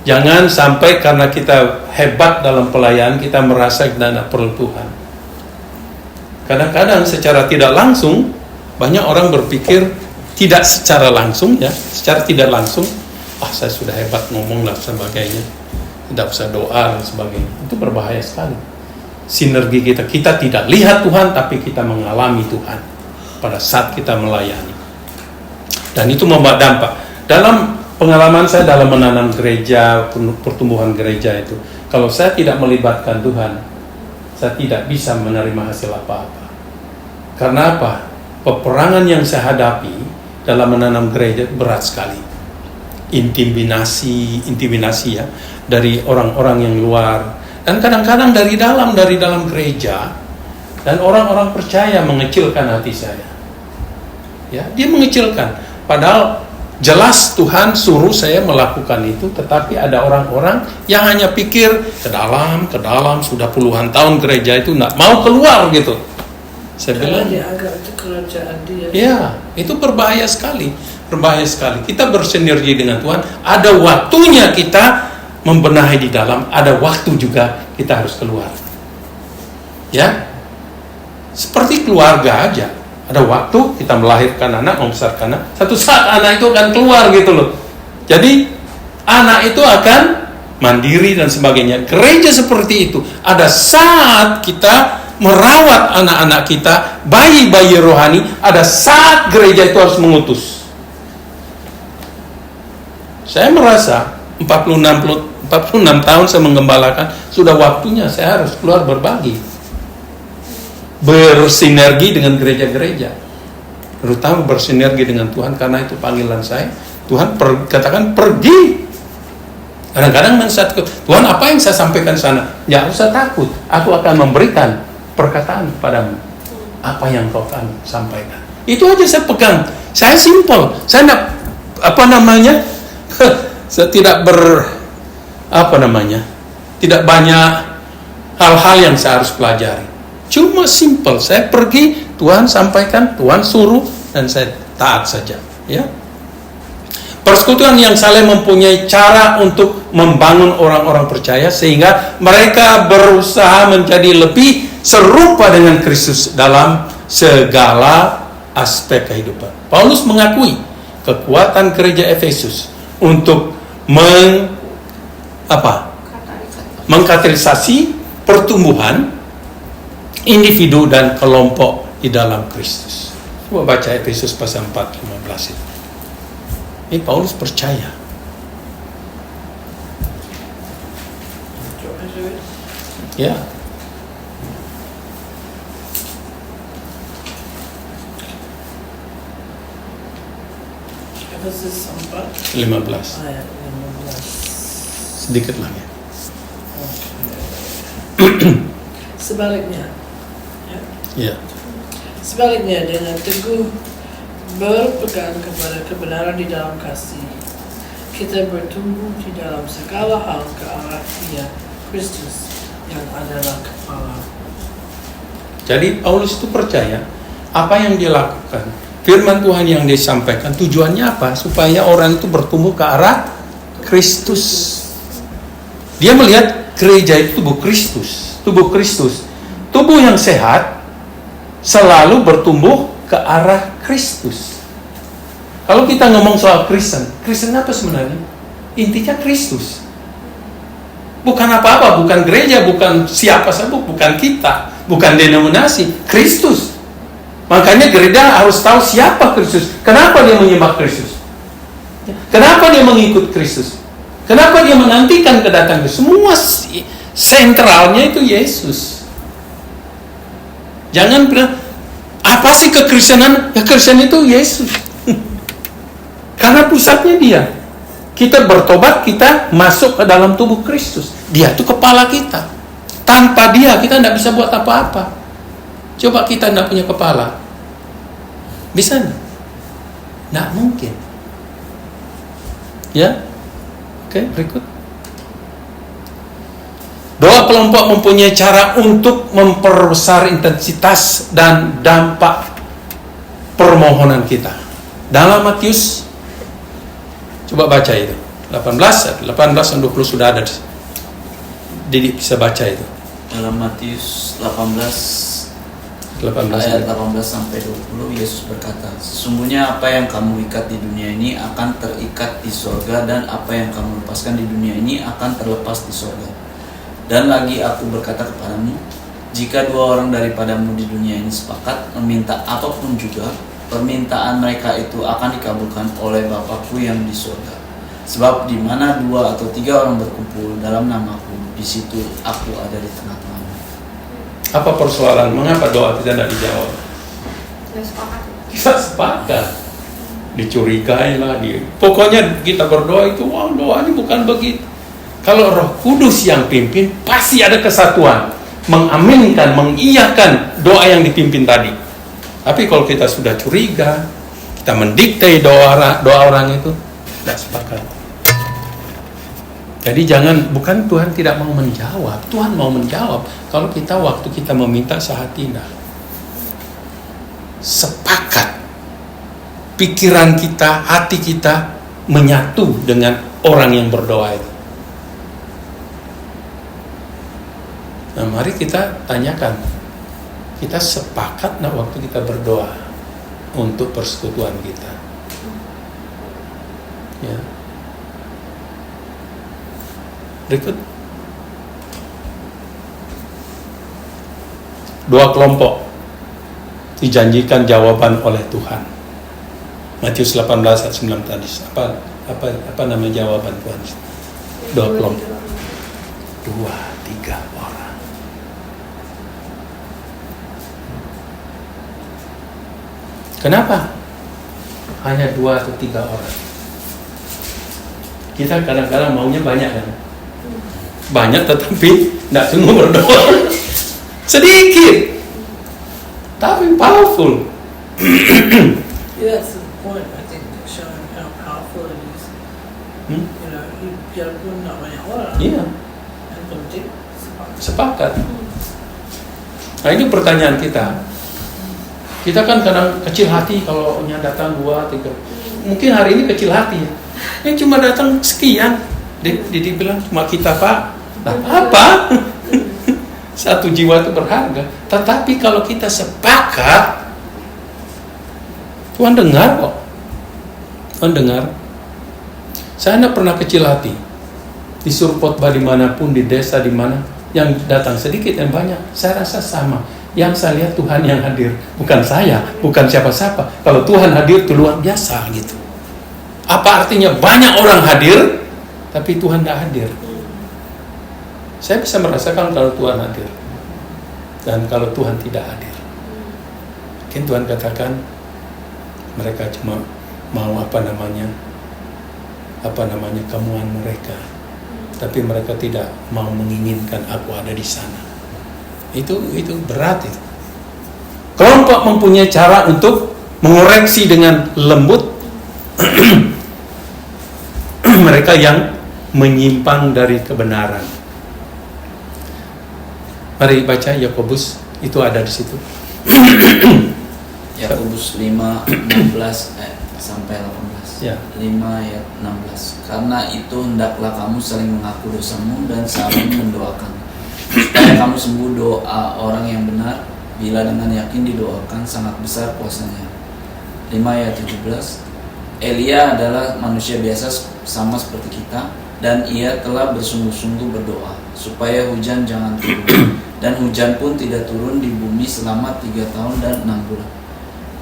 Jangan sampai karena kita hebat dalam pelayanan, kita merasa kita tidak perlu Tuhan. Kadang-kadang secara tidak langsung, banyak orang berpikir, tidak secara langsung ya, secara tidak langsung, saya sudah hebat ngomong dan sebagainya, tidak usah doa dan sebagainya. Itu berbahaya sekali. Sinergi kita tidak lihat Tuhan, tapi kita mengalami Tuhan pada saat kita melayani, dan itu membawa dampak. Dalam pengalaman saya dalam menanam gereja, pertumbuhan gereja itu, kalau saya tidak melibatkan Tuhan, saya tidak bisa menerima hasil apa-apa. Karena apa? Peperangan yang saya hadapi dalam menanam gereja berat sekali. Intimidasi ya, dari orang-orang yang luar, dan kadang-kadang dari dalam gereja, dan orang-orang percaya mengecilkan hati saya. Ya, dia mengecilkan. Padahal jelas Tuhan suruh saya melakukan itu, tetapi ada orang-orang yang hanya pikir ke dalam, sudah puluhan tahun gereja itu nggak mau keluar gitu. Saya bilang, dia agak itu kerajaan dia. Ya, itu berbahaya sekali. Kita bersinergi dengan Tuhan, ada waktunya kita membenahi di dalam, ada waktu juga kita harus keluar. Ya, seperti keluarga aja. Ada waktu kita melahirkan anak, membesarkan anak. Satu saat anak itu akan keluar gitu loh. Jadi anak itu akan mandiri dan sebagainya. Gereja seperti itu. Ada saat kita merawat anak-anak kita, bayi-bayi rohani. Ada saat gereja itu harus mengutus. Saya merasa 46 tahun saya menggembalakan, sudah waktunya saya harus keluar berbagi, bersinergi dengan gereja-gereja, terutama bersinergi dengan Tuhan, karena itu panggilan saya. Tuhan katakan pergi. Kadang-kadang Tuhan, apa yang saya sampaikan sana? Ya, usah takut, aku akan memberikan perkataan padamu, apa yang kau akan sampaikan. Itu aja saya pegang. Saya simple, saya tidak saya tidak tidak banyak hal-hal yang saya harus pelajari. Cuma simple, saya pergi, Tuhan sampaikan, Tuhan suruh, dan saya taat saja. Ya. Persekutuan yang saling mempunyai cara untuk membangun orang-orang percaya, sehingga mereka berusaha menjadi lebih serupa dengan Kristus dalam segala aspek kehidupan. Paulus mengakui kekuatan gereja Efesus untuk mengkatalisasi pertumbuhan individu dan kelompok di dalam Kristus. Coba baca Efesus pasal 4:15 itu. Ini Paulus percaya. Ya. Efesus 4 15. ayat 15. Sedikit lagi. Sebaliknya, Ya. sebaliknya dengan teguh berpegang kepada kebenaran di dalam kasih, kita bertumbuh di dalam segala hal ke arah Dia, Kristus, yang adalah kepala. Jadi Paulus itu percaya apa yang dia lakukan, firman Tuhan yang disampaikan, tujuannya apa? Supaya orang itu bertumbuh ke arah Kristus. Dia melihat gereja itu tubuh Kristus. Tubuh yang sehat selalu bertumbuh ke arah Kristus. Kalau kita ngomong soal Kristen apa sebenarnya? Intinya Kristus. Bukan apa-apa, bukan gereja, bukan siapa saja, bukan kita, bukan denominasi, Kristus. Makanya gereja harus tahu siapa Kristus. Kenapa dia menyembah Kristus? Kenapa dia mengikut Kristus? Kenapa dia menantikan kedatangan Kristus? Semua sentralnya itu Yesus. Jangan bilang, apa sih kekristenan? Ya Kristen itu Yesus. Karena pusatnya dia. Kita bertobat, kita masuk ke dalam tubuh Kristus. Dia itu kepala kita. Tanpa dia, kita tidak bisa buat apa-apa. Coba kita tidak punya kepala. Bisa tidak? Tidak mungkin. Ya? Oke, berikut. Doa kelompok mempunyai cara untuk memperbesar intensitas dan dampak permohonan kita. Dalam Matius, coba baca itu. 18 dan 20 sudah ada. Jadi bisa baca itu. Dalam Matius 18 ayat 18 sampai 20, Yesus berkata, sesungguhnya apa yang kamu ikat di dunia ini akan terikat di sorga, dan apa yang kamu lepaskan di dunia ini akan terlepas di sorga. Dan lagi aku berkata kepadamu, jika 2 orang daripadamu di dunia ini sepakat meminta apapun juga, permintaan mereka itu akan dikabulkan oleh Bapa-Ku yang di sorga. Sebab di mana 2 atau 3 orang berkumpul dalam namaku, di situ aku ada di tengah-tengahmu. Apa persoalan? Mengapa doa kita tidak dijawab? Kita sepakat. Dicurigai lah. Pokoknya kita berdoa itu, wah doa ini bukan begitu. Kalau Roh Kudus yang pimpin, pasti ada kesatuan. Mengaminkan, mengiyakan doa yang dipimpin tadi. Tapi kalau kita sudah curiga, kita mendikte doa orang itu, tidak sepakat. Jadi bukan Tuhan tidak mau menjawab, Tuhan mau menjawab. Kalau waktu kita meminta sehati, sepakat, pikiran kita, hati kita menyatu dengan orang yang berdoa itu. Nah, mari kita tanyakan, kita sepakat waktu kita berdoa untuk persekutuan kita? Ya. Berikut. 2 kelompok dijanjikan jawaban oleh Tuhan. Matius 18 ayat 9 tadi. Apa nama jawaban Tuhan? 2 kelompok. 2, 3 orang. Kenapa? Hanya 2 atau 3 orang. Kita kadang-kadang maunya banyak kan? Banyak tetapi tidak semua berdoa. Sedikit, tapi powerful. Yeah, that's the point. I think showing how powerful it is. You know, biar pun nak banyak orang. Iya. Yang penting Sepakat. Nah ini pertanyaan kita. Kita kan kadang kecil hati kalau datang 2, 3. Mungkin hari ini kecil hati ya. Ini cuma datang sekian. Dia bilang cuma kita Pak. Nah, apa? 1 jiwa itu berharga. Tetapi kalau kita sepakat, Tuhan dengar kok. Tuhan dengar. Saya tidak pernah kecil hati. Disuruh khotbah dimanapun, di desa dimana, yang datang sedikit dan banyak, saya rasa sama. Yang saya lihat Tuhan yang hadir, bukan saya, bukan siapa-siapa. Kalau Tuhan hadir itu luar biasa gitu. Apa artinya banyak orang hadir, tapi Tuhan tidak hadir? Saya bisa merasakan kalau Tuhan hadir dan kalau Tuhan tidak hadir. Mungkin Tuhan katakan mereka cuma mau kemuan mereka, tapi mereka tidak mau menginginkan aku ada di sana. Itu berat itu. Kelompok mempunyai cara untuk mengoreksi dengan lembut mereka yang menyimpang dari kebenaran. Mari baca Yakobus, itu ada di situ. Yakobus 5:16 sampai 18. Ya. 5 ayat 16. Karena itu hendaklah kamu saling mengaku dosamu dan saling mendoakan, supaya kamu sembuh. Doa orang yang benar Bila dengan yakin didoakan, sangat besar kuasanya. 5 ayat 17. Elia adalah manusia biasa sama seperti kita, dan ia telah bersungguh-sungguh berdoa supaya hujan jangan turun, dan hujan pun tidak turun di bumi selama 3 tahun dan 6 bulan.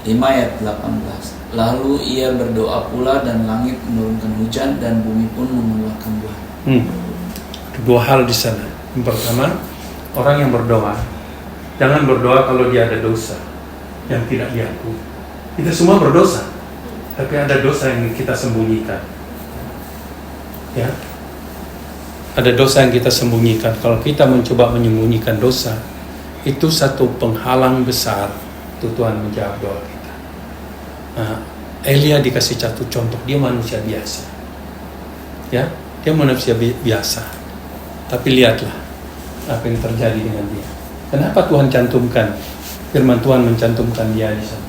5 ayat 18. Lalu ia berdoa pula, dan langit menurunkan hujan, dan bumi pun mengeluarkan buah. Dua hal di sana. Yang pertama, orang yang berdoa, jangan berdoa kalau dia ada dosa yang tidak diakui. Kita semua berdosa, tapi ada dosa yang kita sembunyikan. Ya, ada dosa yang kita sembunyikan. Kalau kita mencoba menyembunyikan dosa, itu satu penghalang besar untuk Tuhan menjawab doa kita. Nah, Elia dikasih satu contoh, dia manusia biasa. Ya, dia manusia biasa. Tapi lihatlah apa yang terjadi dengan dia. Kenapa Tuhan cantumkan, firman Tuhan mencantumkan dia di sana?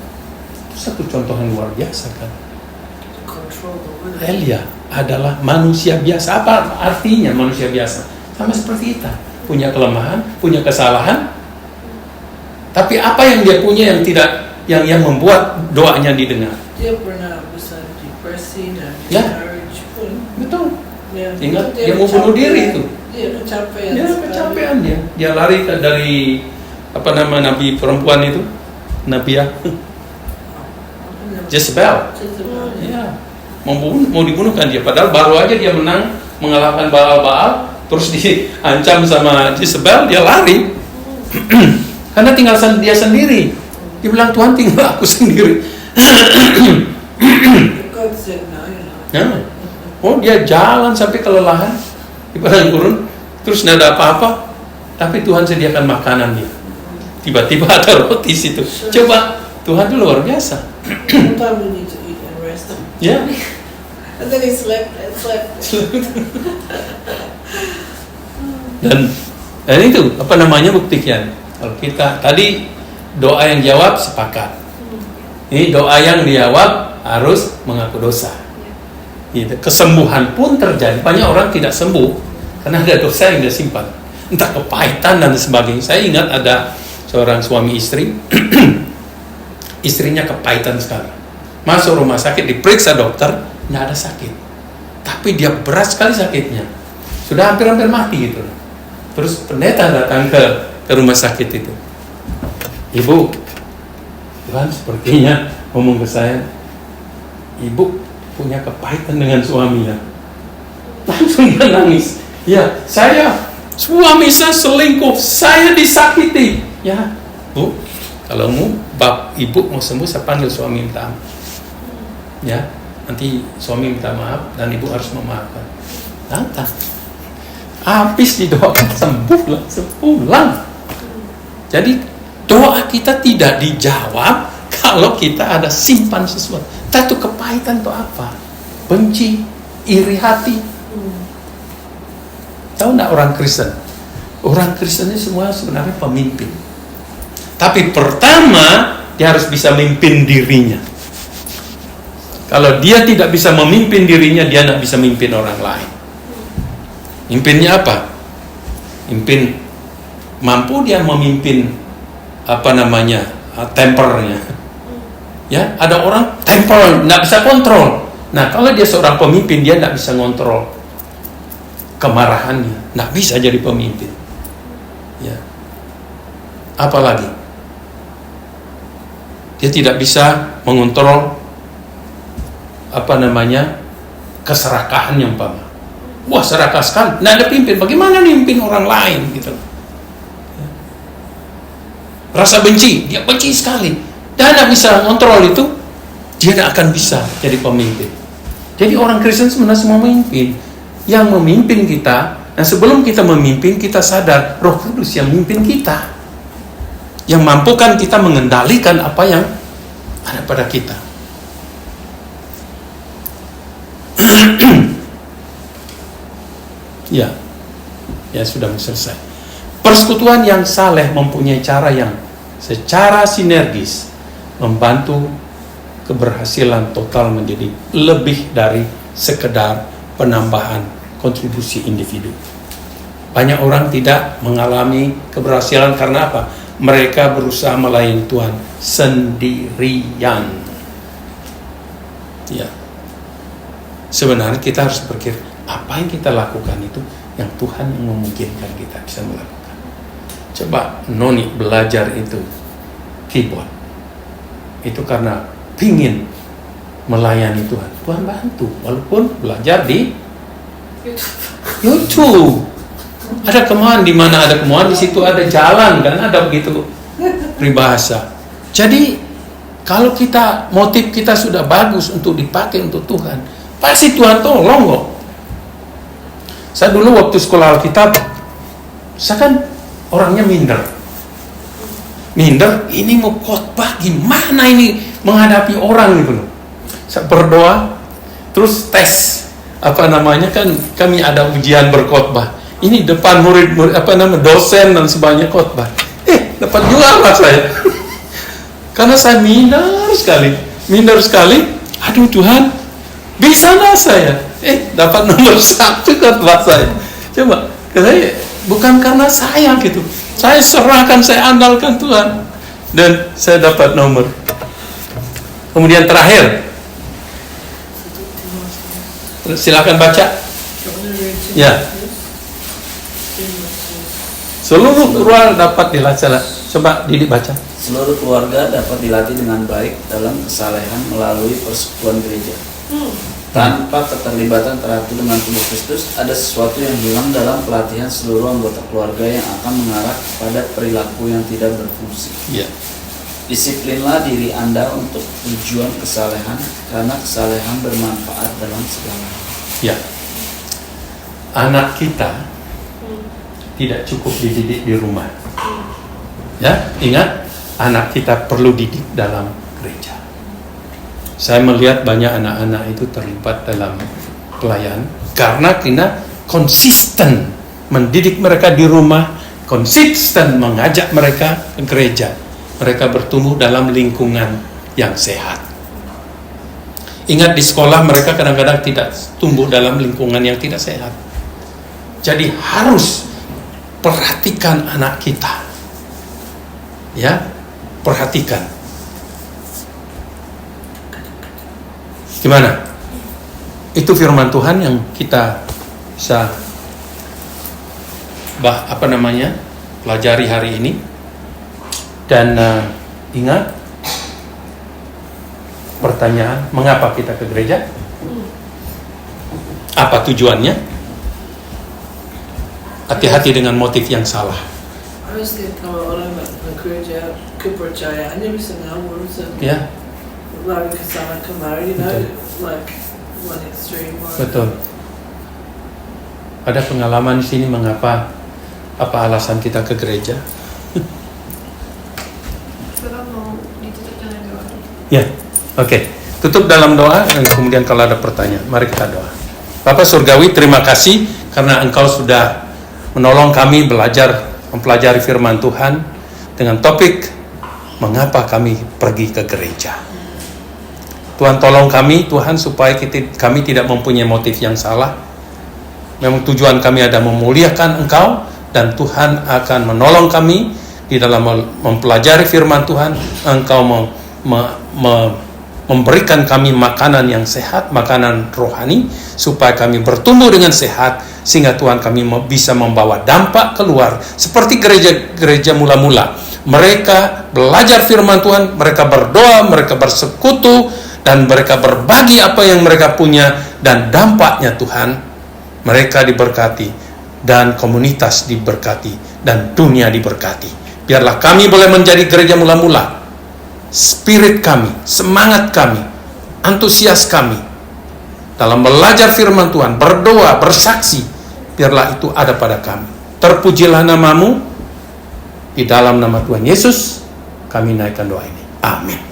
Itu satu contoh yang luar biasa kan. Elia adalah manusia biasa. Apa artinya manusia biasa? Sama seperti kita, punya kelemahan, punya kesalahan. Tapi apa yang dia punya yang tidak, yang membuat doanya didengar? Dia pernah besar depresi dan Ya. discourage pun. Betul. Ya, Ingat dia dia mau bunuh diri itu. Dia kecapean. Dia sekali. kecapean dia. Dia lari dari nabi perempuan itu, Nabiah Jezebel. Ya. Mau dibunuhkan dia, padahal baru aja dia menang mengalahkan Baal, terus diancam sama Jezebel, dia lari. Karena tinggal dia sendiri. Dia bilang, Tuhan tinggal aku sendiri. God said no, you know. Ya. Oh, dia jalan sampai kelelahan di padang gurun, terus tidak ada apa-apa, tapi Tuhan sediakan makanan dia. Tiba-tiba ada roti situ. Coba, Tuhan itu luar biasa. Sometimes we need to eat and rest. Ya. And then he slept and slept. Dan itu buktikan. Kalau kita tadi doa yang jawab sepakat. Ini doa yang dijawab harus mengaku dosa. Gitu. Kesembuhan pun terjadi. Banyak orang tidak sembuh karena ada dosa yang dia simpan. Entah kepahitan dan sebagainya. Saya ingat ada seorang suami istri, istrinya kepahitan sekali. Masuk rumah sakit, diperiksa dokter, nggak ada sakit. Tapi dia berat sekali sakitnya. Sudah hampir-hampir mati gitu. Terus pendeta datang ke rumah sakit itu. Ibu, Tuhan sepertinya ngomong ke saya, ibu punya kepahitan dengan suaminya. Langsung dia nangis. Ya, suami saya selingkuh, saya disakiti. Ya, Bu, kalau ibu mau sembuh, saya panggil suami minta maaf. Ya, nanti suami minta maaf dan ibu harus memaafkan. Datang. Habis didoakan sembuh, langsung pulang. Jadi doa kita tidak dijawab kalau kita ada simpan sesuatu. Itu kepahitan itu apa? Benci, iri hati. Tahu enggak orang Kristen? Orang Kristen ini semua sebenarnya pemimpin. Tapi pertama dia harus bisa memimpin dirinya. Kalau dia tidak bisa memimpin dirinya, dia tidak bisa memimpin orang lain. Mimpinnya apa? Mampu dia memimpin tempernya. Ya, ada orang temper, nggak bisa kontrol. Nah, kalau dia seorang pemimpin, dia nggak bisa kontrol kemarahannya, nggak bisa jadi pemimpin. Ya, apalagi dia tidak bisa mengontrol keserakahannya umpama. Wah, serakah sekali, nggak ada pimpin. Bagaimana mimpin orang lain gitu? Ya. Rasa benci, dia benci sekali. Dan tidak bisa kontrol itu, dia tidak akan bisa jadi pemimpin. Jadi orang Kristen sebenarnya semua memimpin. Yang memimpin kita, dan sebelum kita memimpin, kita sadar Roh Kudus yang memimpin kita, yang mampukan kita mengendalikan apa yang ada pada kita. Ya sudah selesai. Persekutuan yang saleh mempunyai cara yang secara sinergis membantu keberhasilan total menjadi lebih dari sekedar penambahan kontribusi individu. Banyak orang tidak mengalami keberhasilan karena apa? mereka berusaha melayani Tuhan sendirian. Ya. Sebenarnya kita harus berpikir, apa yang kita lakukan itu yang Tuhan yang memungkinkan kita bisa melakukan. Coba Noni belajar itu keyboard. Itu karena pingin melayani Tuhan. Tuhan bantu, walaupun belajar di YouTube. Ada kemauan, di mana ada kemauan di situ ada jalan, kan ada begitu peribahasa. Jadi kalau kita motif kita sudah bagus untuk dipakai untuk Tuhan, pasti Tuhan tolong kok. Saya dulu waktu sekolah Alkitab, saya kan orangnya minder, ini mau khotbah gimana ini menghadapi orang gitu loh. Saya berdoa, terus tes kan kami ada ujian berkhotbah. Ini depan murid dosen dan sebagainya khotbah. Dapat juara saya. Karena saya minder sekali. Aduh Tuhan, bisa nggak saya? Dapat nomor 1 khotbah saya. Coba, bukan karena saya gitu. Saya serahkan, saya andalkan Tuhan. Dan saya dapat nomor. Kemudian terakhir, silakan baca. Ya. Seluruh keluarga dapat dilatih. Coba Didi baca. Seluruh keluarga dapat dilatih dengan baik dalam kesalehan melalui persekutuan gereja. Tanpa keterlibatan teratur dengan tubuh Kristus, ada sesuatu yang hilang dalam pelatihan seluruh anggota keluarga yang akan mengarah kepada perilaku yang tidak berfungsi. Ya. Disiplinlah diri Anda untuk tujuan kesalehan, karena kesalehan bermanfaat dalam segala hal. Ya. Anak kita tidak cukup dididik di rumah. Ya, ingat, anak kita perlu didik dalam gereja. Saya melihat banyak anak-anak itu terlibat dalam pelayanan karena kita konsisten mendidik mereka di rumah, konsisten mengajak mereka ke gereja. Mereka bertumbuh dalam lingkungan yang sehat. Ingat, di sekolah mereka kadang-kadang tidak tumbuh dalam lingkungan yang tidak sehat. Jadi harus perhatikan anak kita. Ya, perhatikan. Gimana? Itu firman Tuhan yang kita bisa pelajari hari ini. Dan ingat, pertanyaan, mengapa kita ke gereja? Apa tujuannya? Hati-hati dengan motif yang salah. Honestly, kalau orang ke gereja, kepercayaannya bisa ngawur. Ya. Lari ke sana kemari, like one extreme. Betul. Ada pengalaman di sini mengapa? Apa alasan kita ke gereja? Sekarang mau ditutup dengan doa. Ya, oke. Tutup dalam doa dan kemudian kalau ada pertanyaan, mari kita doa. Bapak Surgawi, terima kasih karena Engkau sudah menolong kami mempelajari firman Tuhan dengan topik mengapa kami pergi ke gereja. Tuhan tolong kami, Tuhan, supaya kami tidak mempunyai motif yang salah. Memang tujuan kami ada memuliakan Engkau, dan Tuhan akan menolong kami di dalam mempelajari firman Tuhan. Engkau memberikan kami makanan yang sehat, makanan rohani, supaya kami bertumbuh dengan sehat, sehingga Tuhan kami bisa membawa dampak keluar. Seperti gereja mula-mula. Mereka belajar firman Tuhan, mereka berdoa, mereka bersekutu, dan mereka berbagi apa yang mereka punya, dan dampaknya Tuhan, mereka diberkati, dan komunitas diberkati, dan dunia diberkati. Biarlah kami boleh menjadi gereja mula-mula. Spirit kami, semangat kami, antusias kami dalam belajar firman Tuhan, berdoa, bersaksi, biarlah itu ada pada kami. Terpujilah nama-Mu. Di dalam nama Tuhan Yesus kami naikkan doa ini. Amin.